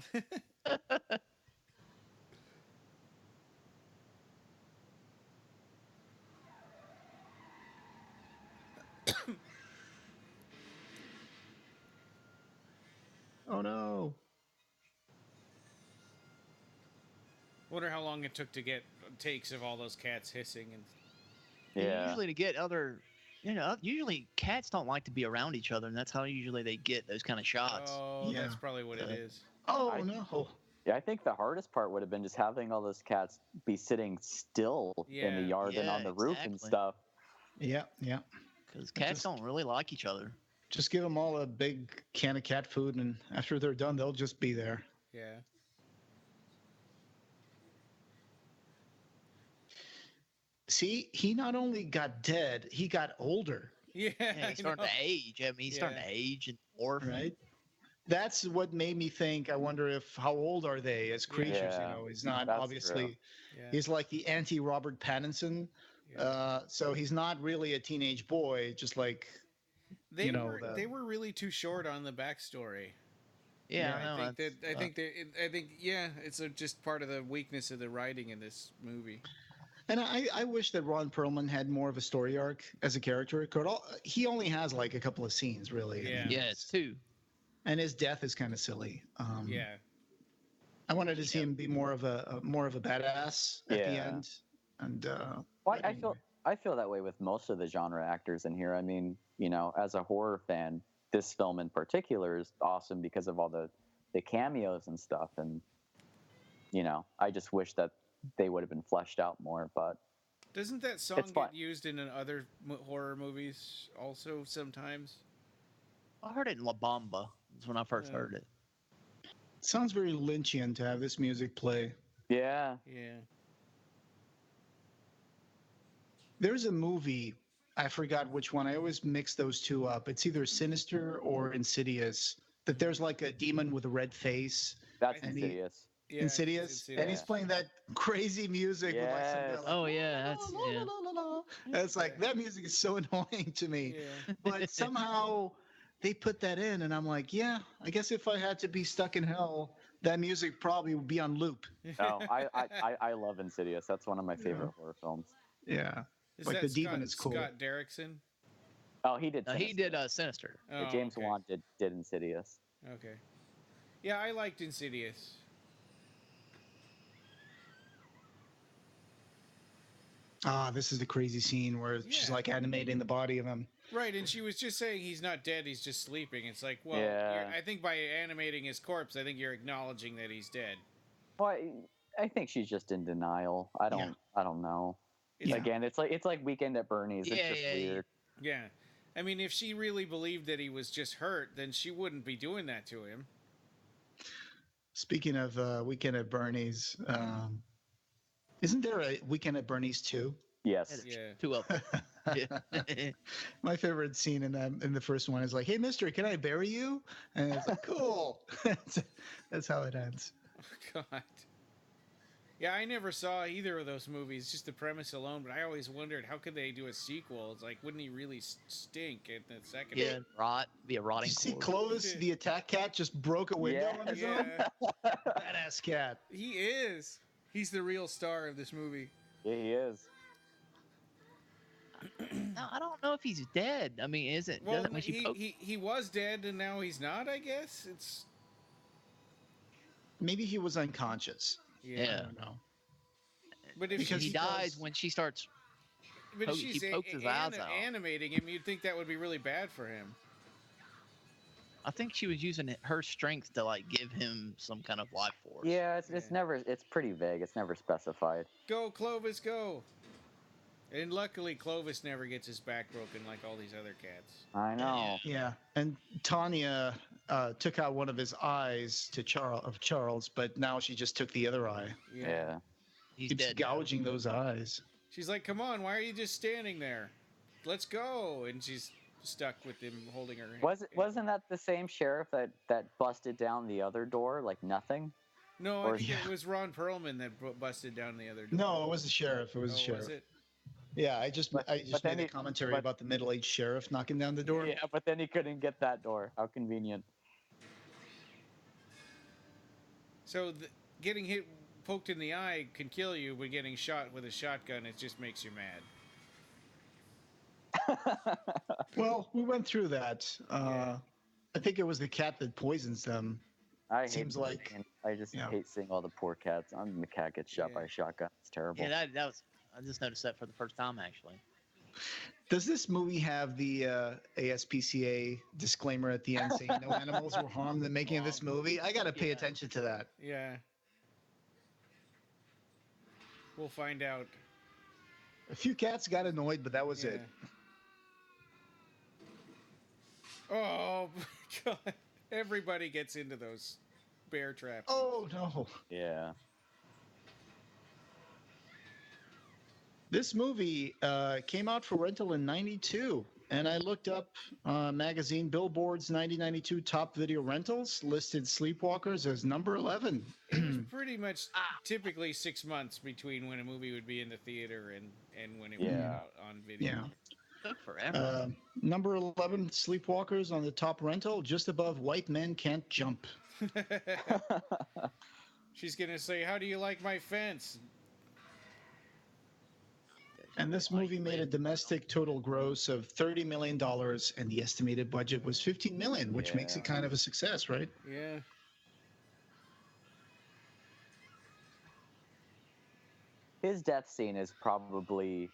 Wonder how long it took to get takes of all those cats hissing and. Yeah. Usually to get other, usually cats don't like to be around each other, and that's how usually they get those kind of shots. Oh, Yeah. that's probably what it is. Oh no. Yeah, I think the hardest part would have been just having all those cats be sitting still in the Yeah. yard and Yeah, on the roof and exactly. stuff. Yeah, yeah. Because cats Just- don't really like each other. Just give them all a big can of cat food, and after they're done, they'll just be there. Yeah. See, he not only got dead, he got older, Yeah. Yeah, I he's starting know. to age. I mean, he's starting Yeah. to age and morph. right? That's what made me think. I wonder if how old are they as creatures? Yeah, He's not that's obviously. true. Yeah. He's like the anti-Robert Pattinson. Yeah. So he's not really a teenage boy, just like They you know, were the- they were really too short on the backstory. Yeah, Yeah, I know. I think it's just part of the weakness of the writing in this movie. And I wish that Ron Perlman had more of a story arc as a character. He only has like a couple of scenes, really. Yeah. Yeah, it's two. And his death is kind of silly. Yeah. I wanted to see him be more of a badass at the Yeah. end. And Well, but I anyway. feel that way with most of the genre actors in here. I mean, as a horror fan, this film in particular is awesome because of all the cameos and stuff. And I just wish that they would have been fleshed out more. But Doesn't that song It's fun. get used in other horror movies also sometimes? I heard it in La Bamba. That's when I first Yeah. heard it. Sounds very Lynchian to have this music play. yeah, Yeah. There's a movie, I forgot which one. I always mix those two up. It's either Sinister or Insidious. That there's like a demon with a red face. that's And he- Insidious. Yeah, Insidious, and he's Yeah. playing that crazy music with like some Yes. like, Oh, yeah, that's- yeah. la, la, la, la. And it's like that music is so annoying to me. Yeah. But somehow they put that in, and I'm like, yeah, I guess if I had to be stuck in hell, that music probably would be on loop. Oh, I love Insidious. That's one of my favorite horror films. Yeah. Is Like that the demon is cool. Scott Derrickson? Oh, he did. No, he Sinister. did Sinister. Oh, James okay. Wan did Insidious. Okay. Yeah, I liked Insidious. This is the crazy scene where she's Yeah. like animating the body of him. Right, and she was just saying he's not dead, he's just sleeping. It's like, well, Yeah. I think by animating his corpse, I think you're acknowledging that he's dead. Well, I think she's just in denial. I don't know. Yeah. Again, it's like Weekend at Bernie's. It's Yeah, just yeah, yeah. weird. Yeah. I mean, if she really believed that he was just hurt, then she wouldn't be doing that to him. Speaking of Weekend at Bernie's, isn't there a Weekend at Bernie's too? Yes. Yeah. Two of them. Yeah. My favorite scene in the first one is like, "Hey, Mister, can I bury you?" And it's like, "Cool." That's how it ends. Oh, God. Yeah, I never saw either of those movies, just the premise alone, but I always wondered, how could they do a sequel? It's like, wouldn't he really stink in the second Yeah, be a Did rotting you see corpse. Clovis, the attack cat, just broke a window Yeah. on his one? own? Yeah, Badass cat. he is. He's the real star of this movie. Yeah, he is. No, I don't know if he's dead. I mean, Well, doesn't when she poked- he was dead, and now he's not, I guess? It's... Maybe he was unconscious. I Yeah. don't know. But if Because he she's, dies when she starts. but if he she's pokes his eyes out. animating him, you'd think that would be really bad for him. I think she was using her strength to like give him some kind of life force. Yeah, it's Yeah. never. It's pretty vague. It's never specified. Go, Clovis, go! And luckily, Clovis never gets his back broken like all these other cats. I know. Yeah, and Tanya took out one of his eyes to Charles, but now she just took the other eye. Yeah. He's Keeps dead. now. gouging those eyes. She's like, come on, why are you just standing there? Let's go! And she's stuck with him holding her hand. Wasn't that the same sheriff that busted down the other door like nothing? No, or- I think Yeah. it was Ron Perlman that busted down the other door. No, it was the sheriff. It was the Oh, sheriff. was it? Yeah, I just But made then a commentary but- about the middle-aged sheriff knocking down the door. Yeah, but then he couldn't get that door. How convenient. So getting hit, poked in the eye can kill you, but getting shot with a shotgun, it just makes you mad. Well, we went through that. Yeah. I think it was the cat that poisons them. I hate Seems like- poison I just Yeah. hate seeing all the poor cats. The cat gets shot by a shotgun. It's terrible. Yeah, that was. I just noticed that for the first time actually. Does this movie have the ASPCA disclaimer at the end saying no animals were harmed in the making of this movie? I got to pay Yeah. attention to that. Yeah. We'll find out. A few cats got annoyed, but that was it. Oh, God. Everybody gets into those bear traps. Oh, no. Yeah. This movie came out for rental in 92, and I looked up magazine Billboard's 1992 top video rentals, listed Sleepwalkers as number 11. It was pretty much typically 6 months between when a movie would be in the theater and when it would be out on video. Yeah. Took forever. Number 11, Sleepwalkers on the top rental, just above White Men Can't Jump. She's going to say, "How do you like my fence?" And this movie made a domestic total gross of $30 million, and the estimated budget was $15 million, which makes it kind of a success, right? Yeah. His death scene is probably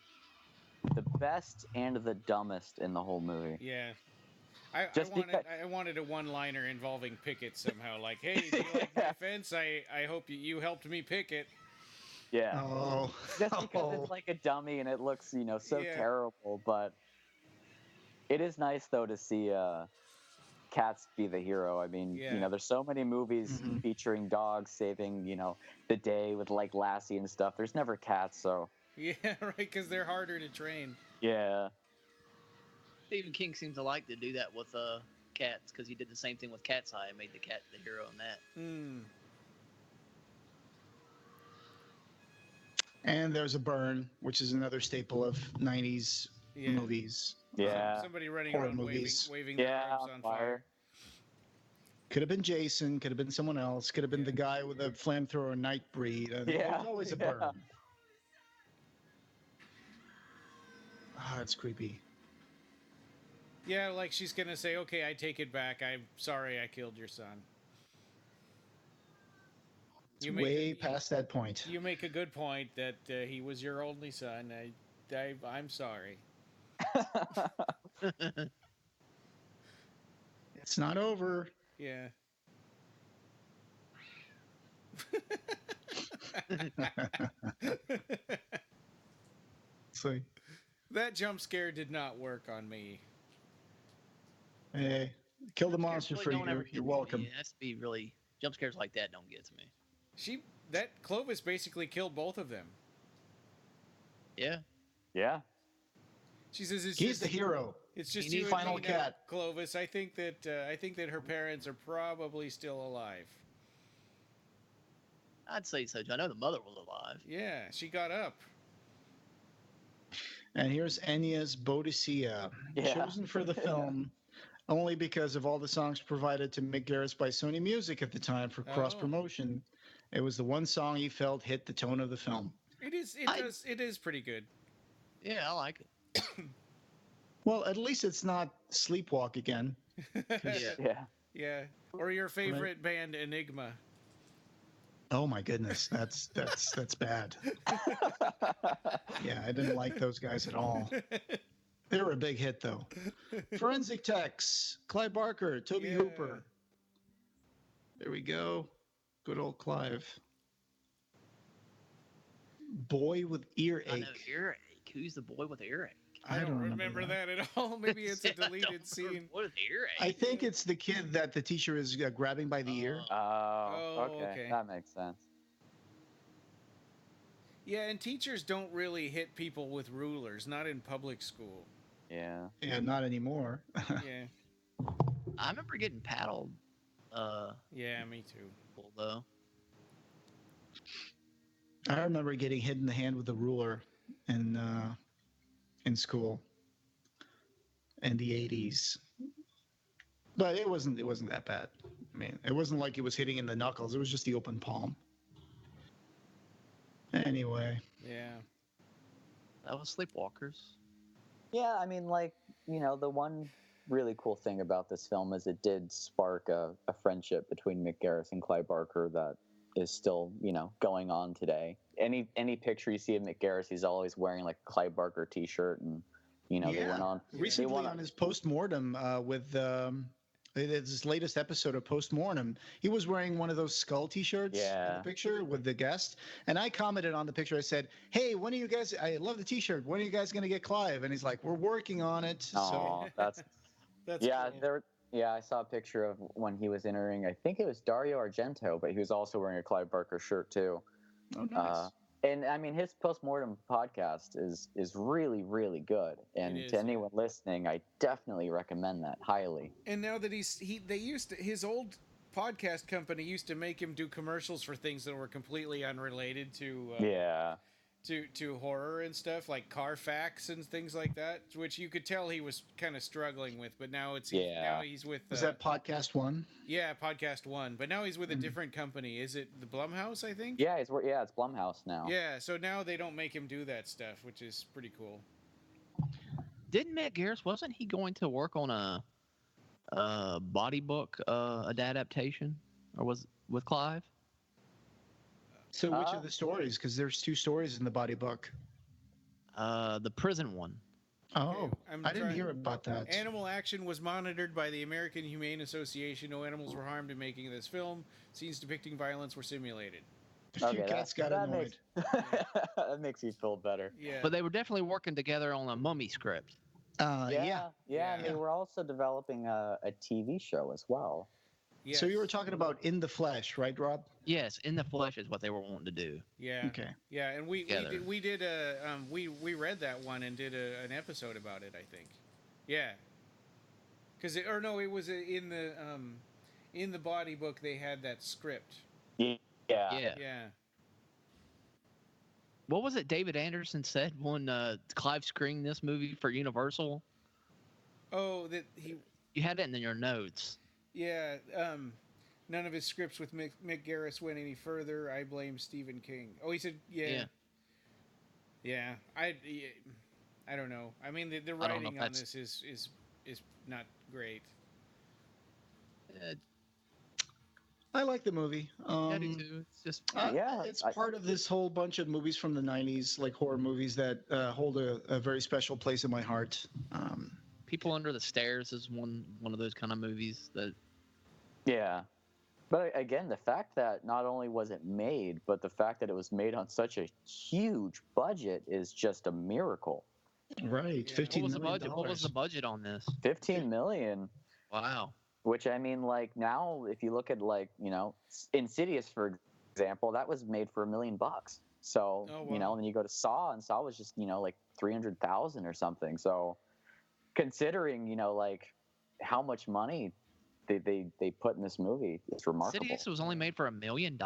the best and the dumbest in the whole movie. Yeah. Just I wanted a one-liner involving Pickett somehow. Like, "Hey, do you like my fence? I hope you helped me pick it." Yeah. Oh. Just because it's like a dummy and it looks, so terrible. But it is nice, though, to see cats be the hero. I mean, there's so many movies featuring dogs saving, the day with, like, Lassie and stuff. There's never cats, so... Yeah, right, because they're harder to train. Yeah. Stephen King seems to like to do that with cats because he did the same thing with Cat's Eye and made the cat the hero in that. And there's a burn, which is another staple of 90s movies. Yeah. Somebody running Horror around movies. waving their arms on fire. Could have been Jason, could have been someone else, could have been the guy with the flamethrower Nightbreed. There's always a burn. It's creepy. Yeah, like she's going to say, "Okay, I take it back. I'm sorry I killed your son." It's way past that point. You make a good point that he was your only son. I'm sorry. It's not over. Yeah. So, That jump scare did not work on me. hey, kill the monster Really for don't ever you. get You're to me. welcome. It has to be really jump scares like that don't get to me. That Clovis basically killed both of them. Yeah. Yeah. She says He's the hero. It's just You you need and Final me now, Cat. Clovis. I think that her parents are probably still alive. I'd say so. I know the mother was alive. Yeah, she got up. And here's Enya's Bodicea, chosen for the film only because of all the songs provided to Mick Garris by Sony Music at the time for cross promotion. It was the one song he felt hit the tone of the film. It is pretty good. Yeah, I like it. Well, at least it's not Sleepwalk again. Yeah. Yeah. Or your favorite band, Enigma. Oh my goodness, that's bad. Yeah, I didn't like those guys at all. They were a big hit though. Forensic Techs, Clive Barker, Toby Hooper. There we go. Good old Clive. Boy with earache. I know earache. Who's the boy with earache? I don't remember that at all. Maybe it's a deleted scene. What is earache? I think it's the kid that the teacher is grabbing by the ear. Oh, okay. That makes sense. Yeah, and teachers don't really hit people with rulers, not in public school. Yeah. Yeah, not anymore. Yeah. I remember getting paddled. Yeah, me too. Though. I remember getting hit in the hand with a ruler in school in the 80s. But it wasn't that bad. I mean, it wasn't like it was hitting in the knuckles. It was just the open palm. Anyway. Yeah. That was Sleepwalkers. Yeah, I mean, like, the one really cool thing about this film is it did spark a friendship between Mick Garris and Clive Barker that is still, going on today. Any picture you see of Mick Garris, he's always wearing like a Clive Barker T-shirt, and they went on recently on his postmortem with his latest episode of Postmortem, he was wearing one of those skull T-shirts in the picture with the guest, and I commented on the picture. I said, "Hey, when are you guys? I love the T-shirt. When are you guys going to get Clive?" And he's like, "We're working on it." Oh, that's cool. I saw a picture of when he was entering. I think it was Dario Argento, but he was also wearing a Clive Barker shirt too. Oh, nice. And I mean, his Postmortem podcast is really, really good. And to anyone listening, I definitely recommend that highly. And now that his old podcast company used to make him do commercials for things that were completely unrelated to to horror and stuff, like Carfax and things like that, which you could tell he was kind of struggling with. But now now he's with. Was that Podcast One? Yeah, Podcast One. But now he's with a different company. Is it the Blumhouse? I think. Yeah, it's Blumhouse now. Yeah, so now they don't make him do that stuff, which is pretty cool. Didn't Mick Garris, wasn't he going to work on a body book adaptation, or was with Clive? So which of the stories? Because there's 2 stories in the body book. The prison one. Oh, I didn't hear about that. Animal action was monitored by the American Humane Association. No animals were harmed in making this film. Scenes depicting violence were simulated. A few cats got annoyed. That makes me feel better. Yeah. But they were definitely working together on a Mummy script. Yeah. And they were also developing a TV show as well. Yes. So you were talking about In the Flesh, right, Rob? Yes, In the Flesh is what they were wanting to do. Yeah. Okay. Yeah, and we read that one and did an episode about it, I think. Yeah. It was in the body book they had that script. Yeah. Yeah. What was it David Anderson said when Clive screened this movie for Universal? Oh, that he. You had it in your notes. Yeah. None of his scripts with Mick Garris went any further. I blame Stephen King. Oh, he said, yeah. I don't know. I mean, the writing on this is not great. I like the movie. I do too. It's just it's part of this whole bunch of movies from the 90s, like horror movies that hold a very special place in my heart. People Under the Stairs is one of those kind of movies that. Yeah, but again, the fact that not only was it made, but the fact that it was made on such a huge budget is just a miracle. Right, Yeah. $15 million. What was the budget on this? $15 million. Wow. Which, I mean, like, now if you look at, like, Insidious, for example, that was made for $1 million. So, and then you go to Saw, and Saw was just, like 300,000 or something. So, considering, like, how much money they put in this movie, it's remarkable. Insidious was only made for $1 million?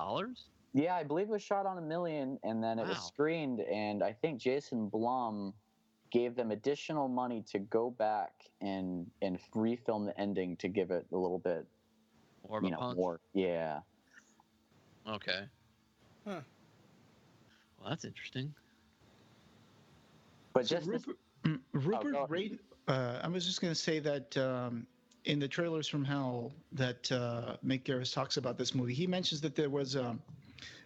Yeah, I believe it was shot on $1 million, and then it was screened, and I think Jason Blum gave them additional money to go back and refilm the ending to give it a little bit more of a punch. Yeah. Okay. Huh. Well, that's interesting. But So just Rupert I was just going to say that in the trailers from Hell that Mick Garris talks about this movie, he mentions that there was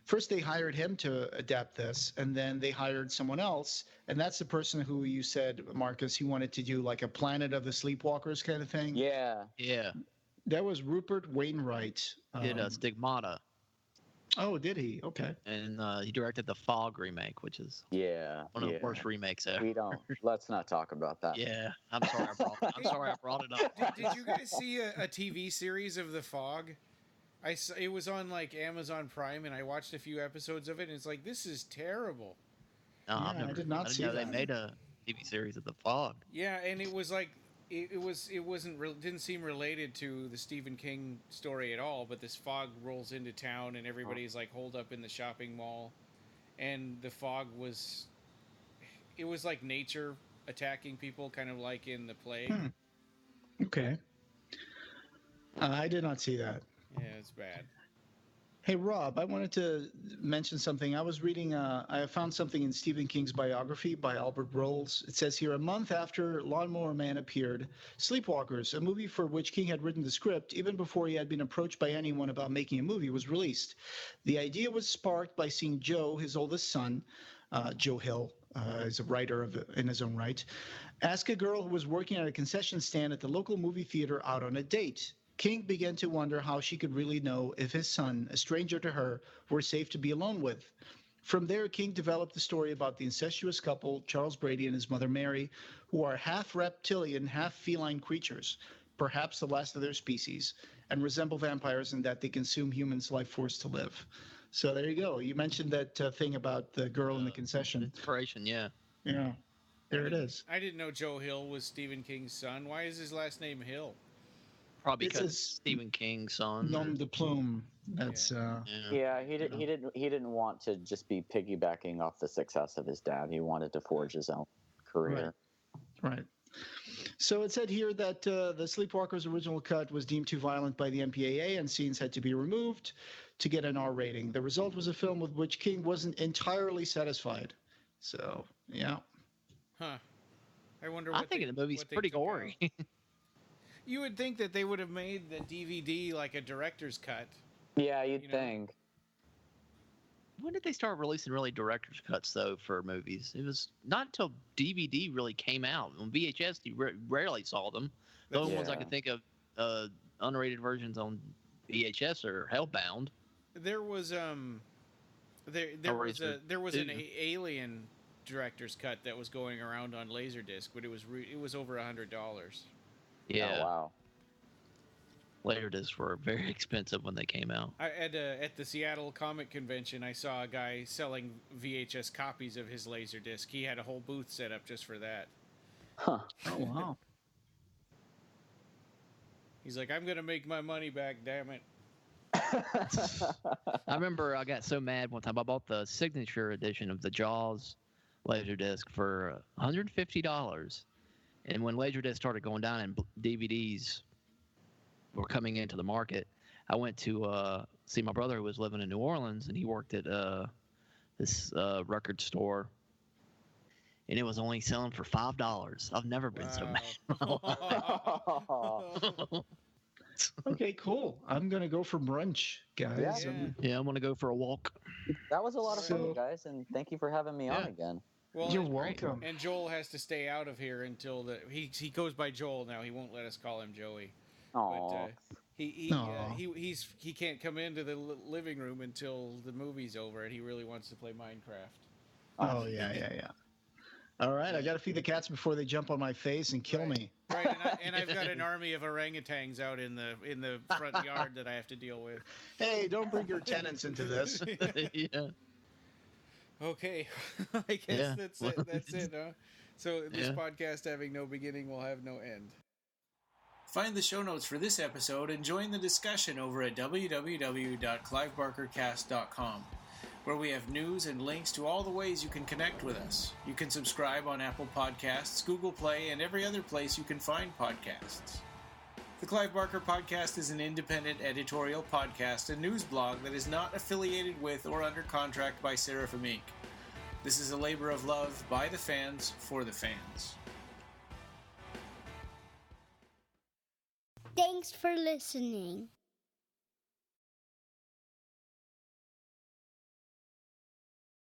first they hired him to adapt this, and then they hired someone else, and that's the person who you said, Marcus, he wanted to do like a Planet of the Sleepwalkers kind of thing. Yeah. That was Rupert Wainwright. Did Stigmata. Oh, did he? Okay. And he directed the Fog remake, which is one of the worst remakes ever. Let's not talk about that. Yeah, I'm sorry I brought it up. Did you guys see a TV series of The Fog? It was on like Amazon Prime, and I watched a few episodes of it, and it's like, this is terrible. No, I did not see know that. they made a TV series of The Fog. Yeah, and it was like didn't seem related to the Stephen King story at all. But this fog rolls into town, and everybody's like holed up in the shopping mall, and the fog was like nature attacking people, kind of like in the plague. Okay. I did not see that. Yeah, it's bad. Hey, Rob, I wanted to mention something. I was reading, I found something in Stephen King's biography by Albert Rolls. It says here, a month after Lawnmower Man appeared, Sleepwalkers, a movie for which King had written the script, even before he had been approached by anyone about making a movie, was released. The idea was sparked by seeing Joe, his oldest son, Joe Hill, is a writer in his own right, ask a girl who was working at a concession stand at the local movie theater out on a date. King began to wonder how she could really know if his son, a stranger to her, were safe to be alone with. From there, King developed the story about the incestuous couple, Charles Brady and his mother Mary, who are half reptilian, half feline creatures, perhaps the last of their species, and resemble vampires in that they consume humans' life force to live. So there you go. You mentioned that thing about the girl in the concession. Inspiration, yeah. Yeah, there it is. I didn't know Joe Hill was Stephen King's son. Why is his last name Hill? Probably It's because a Stephen King's son. Nom de plume. That's Yeah, he didn't want to just be piggybacking off the success of his dad. He wanted to forge his own career. Right. So it said here that the Sleepwalkers original cut was deemed too violent by the MPAA and scenes had to be removed to get an R rating. The result was a film with which King wasn't entirely satisfied. So, yeah. Huh. I wonder I what think they, the movie's what they pretty took out. gory. You would think that they would have made the DVD like a director's cut. Yeah, you'd You know. think. When did they start releasing really director's cuts though for movies? It was not until DVD really came out. On VHS, you rarely saw them. The only ones I Yeah. could think of, unrated versions on VHS are Hellbound. There was there Hellraiser was 2. an Alien director's cut that was going around on Laserdisc, but it was over $100. Yeah, Oh, wow. Laserdiscs were very expensive when they came out. At the Seattle Comic Convention, I saw a guy selling VHS copies of his Laserdisc. He had a whole booth set up just for that. Huh. Oh, wow. He's like, I'm gonna make my money back, damn it. I remember I got so mad one time. I bought the signature edition of the Jaws Laserdisc for $150. And when Laserdisc started going down and DVDs were coming into the market, I went to see my brother who was living in New Orleans, and he worked at this record store. And it was only selling for $5. I've never been so mad. Okay, cool. I'm going to go for brunch, guys. Yeah. Yeah, I'm going to go for a walk. That was a lot of fun, So- guys, and thank you for having me on Yeah. again. Well, You're and- welcome. And Joel has to stay out of here until he goes by Joel now. He won't let us call him Joey. Oh, But Aw. he can't come into the living room until the movie's over, and he really wants to play Minecraft. Oh, yeah. All right, I got to feed the cats before they jump on my face and kill me. Right, and I've got an army of orangutans out in the front yard that I have to deal with. Hey, don't bring your tenants into this. Yeah. Okay, I guess Yeah. that's it. That's it, huh? So this Yeah. podcast having no beginning will have no end. Find the show notes for this episode and join the discussion over at www.clivebarkercast.com, where we have news and links to all the ways you can connect with us. You can subscribe on Apple Podcasts, Google Play, and every other place you can find podcasts. The Clive Barker Podcast is an independent editorial podcast and news blog that is not affiliated with or under contract by Seraphim Inc. This is a labor of love by the fans for the fans. Thanks for listening.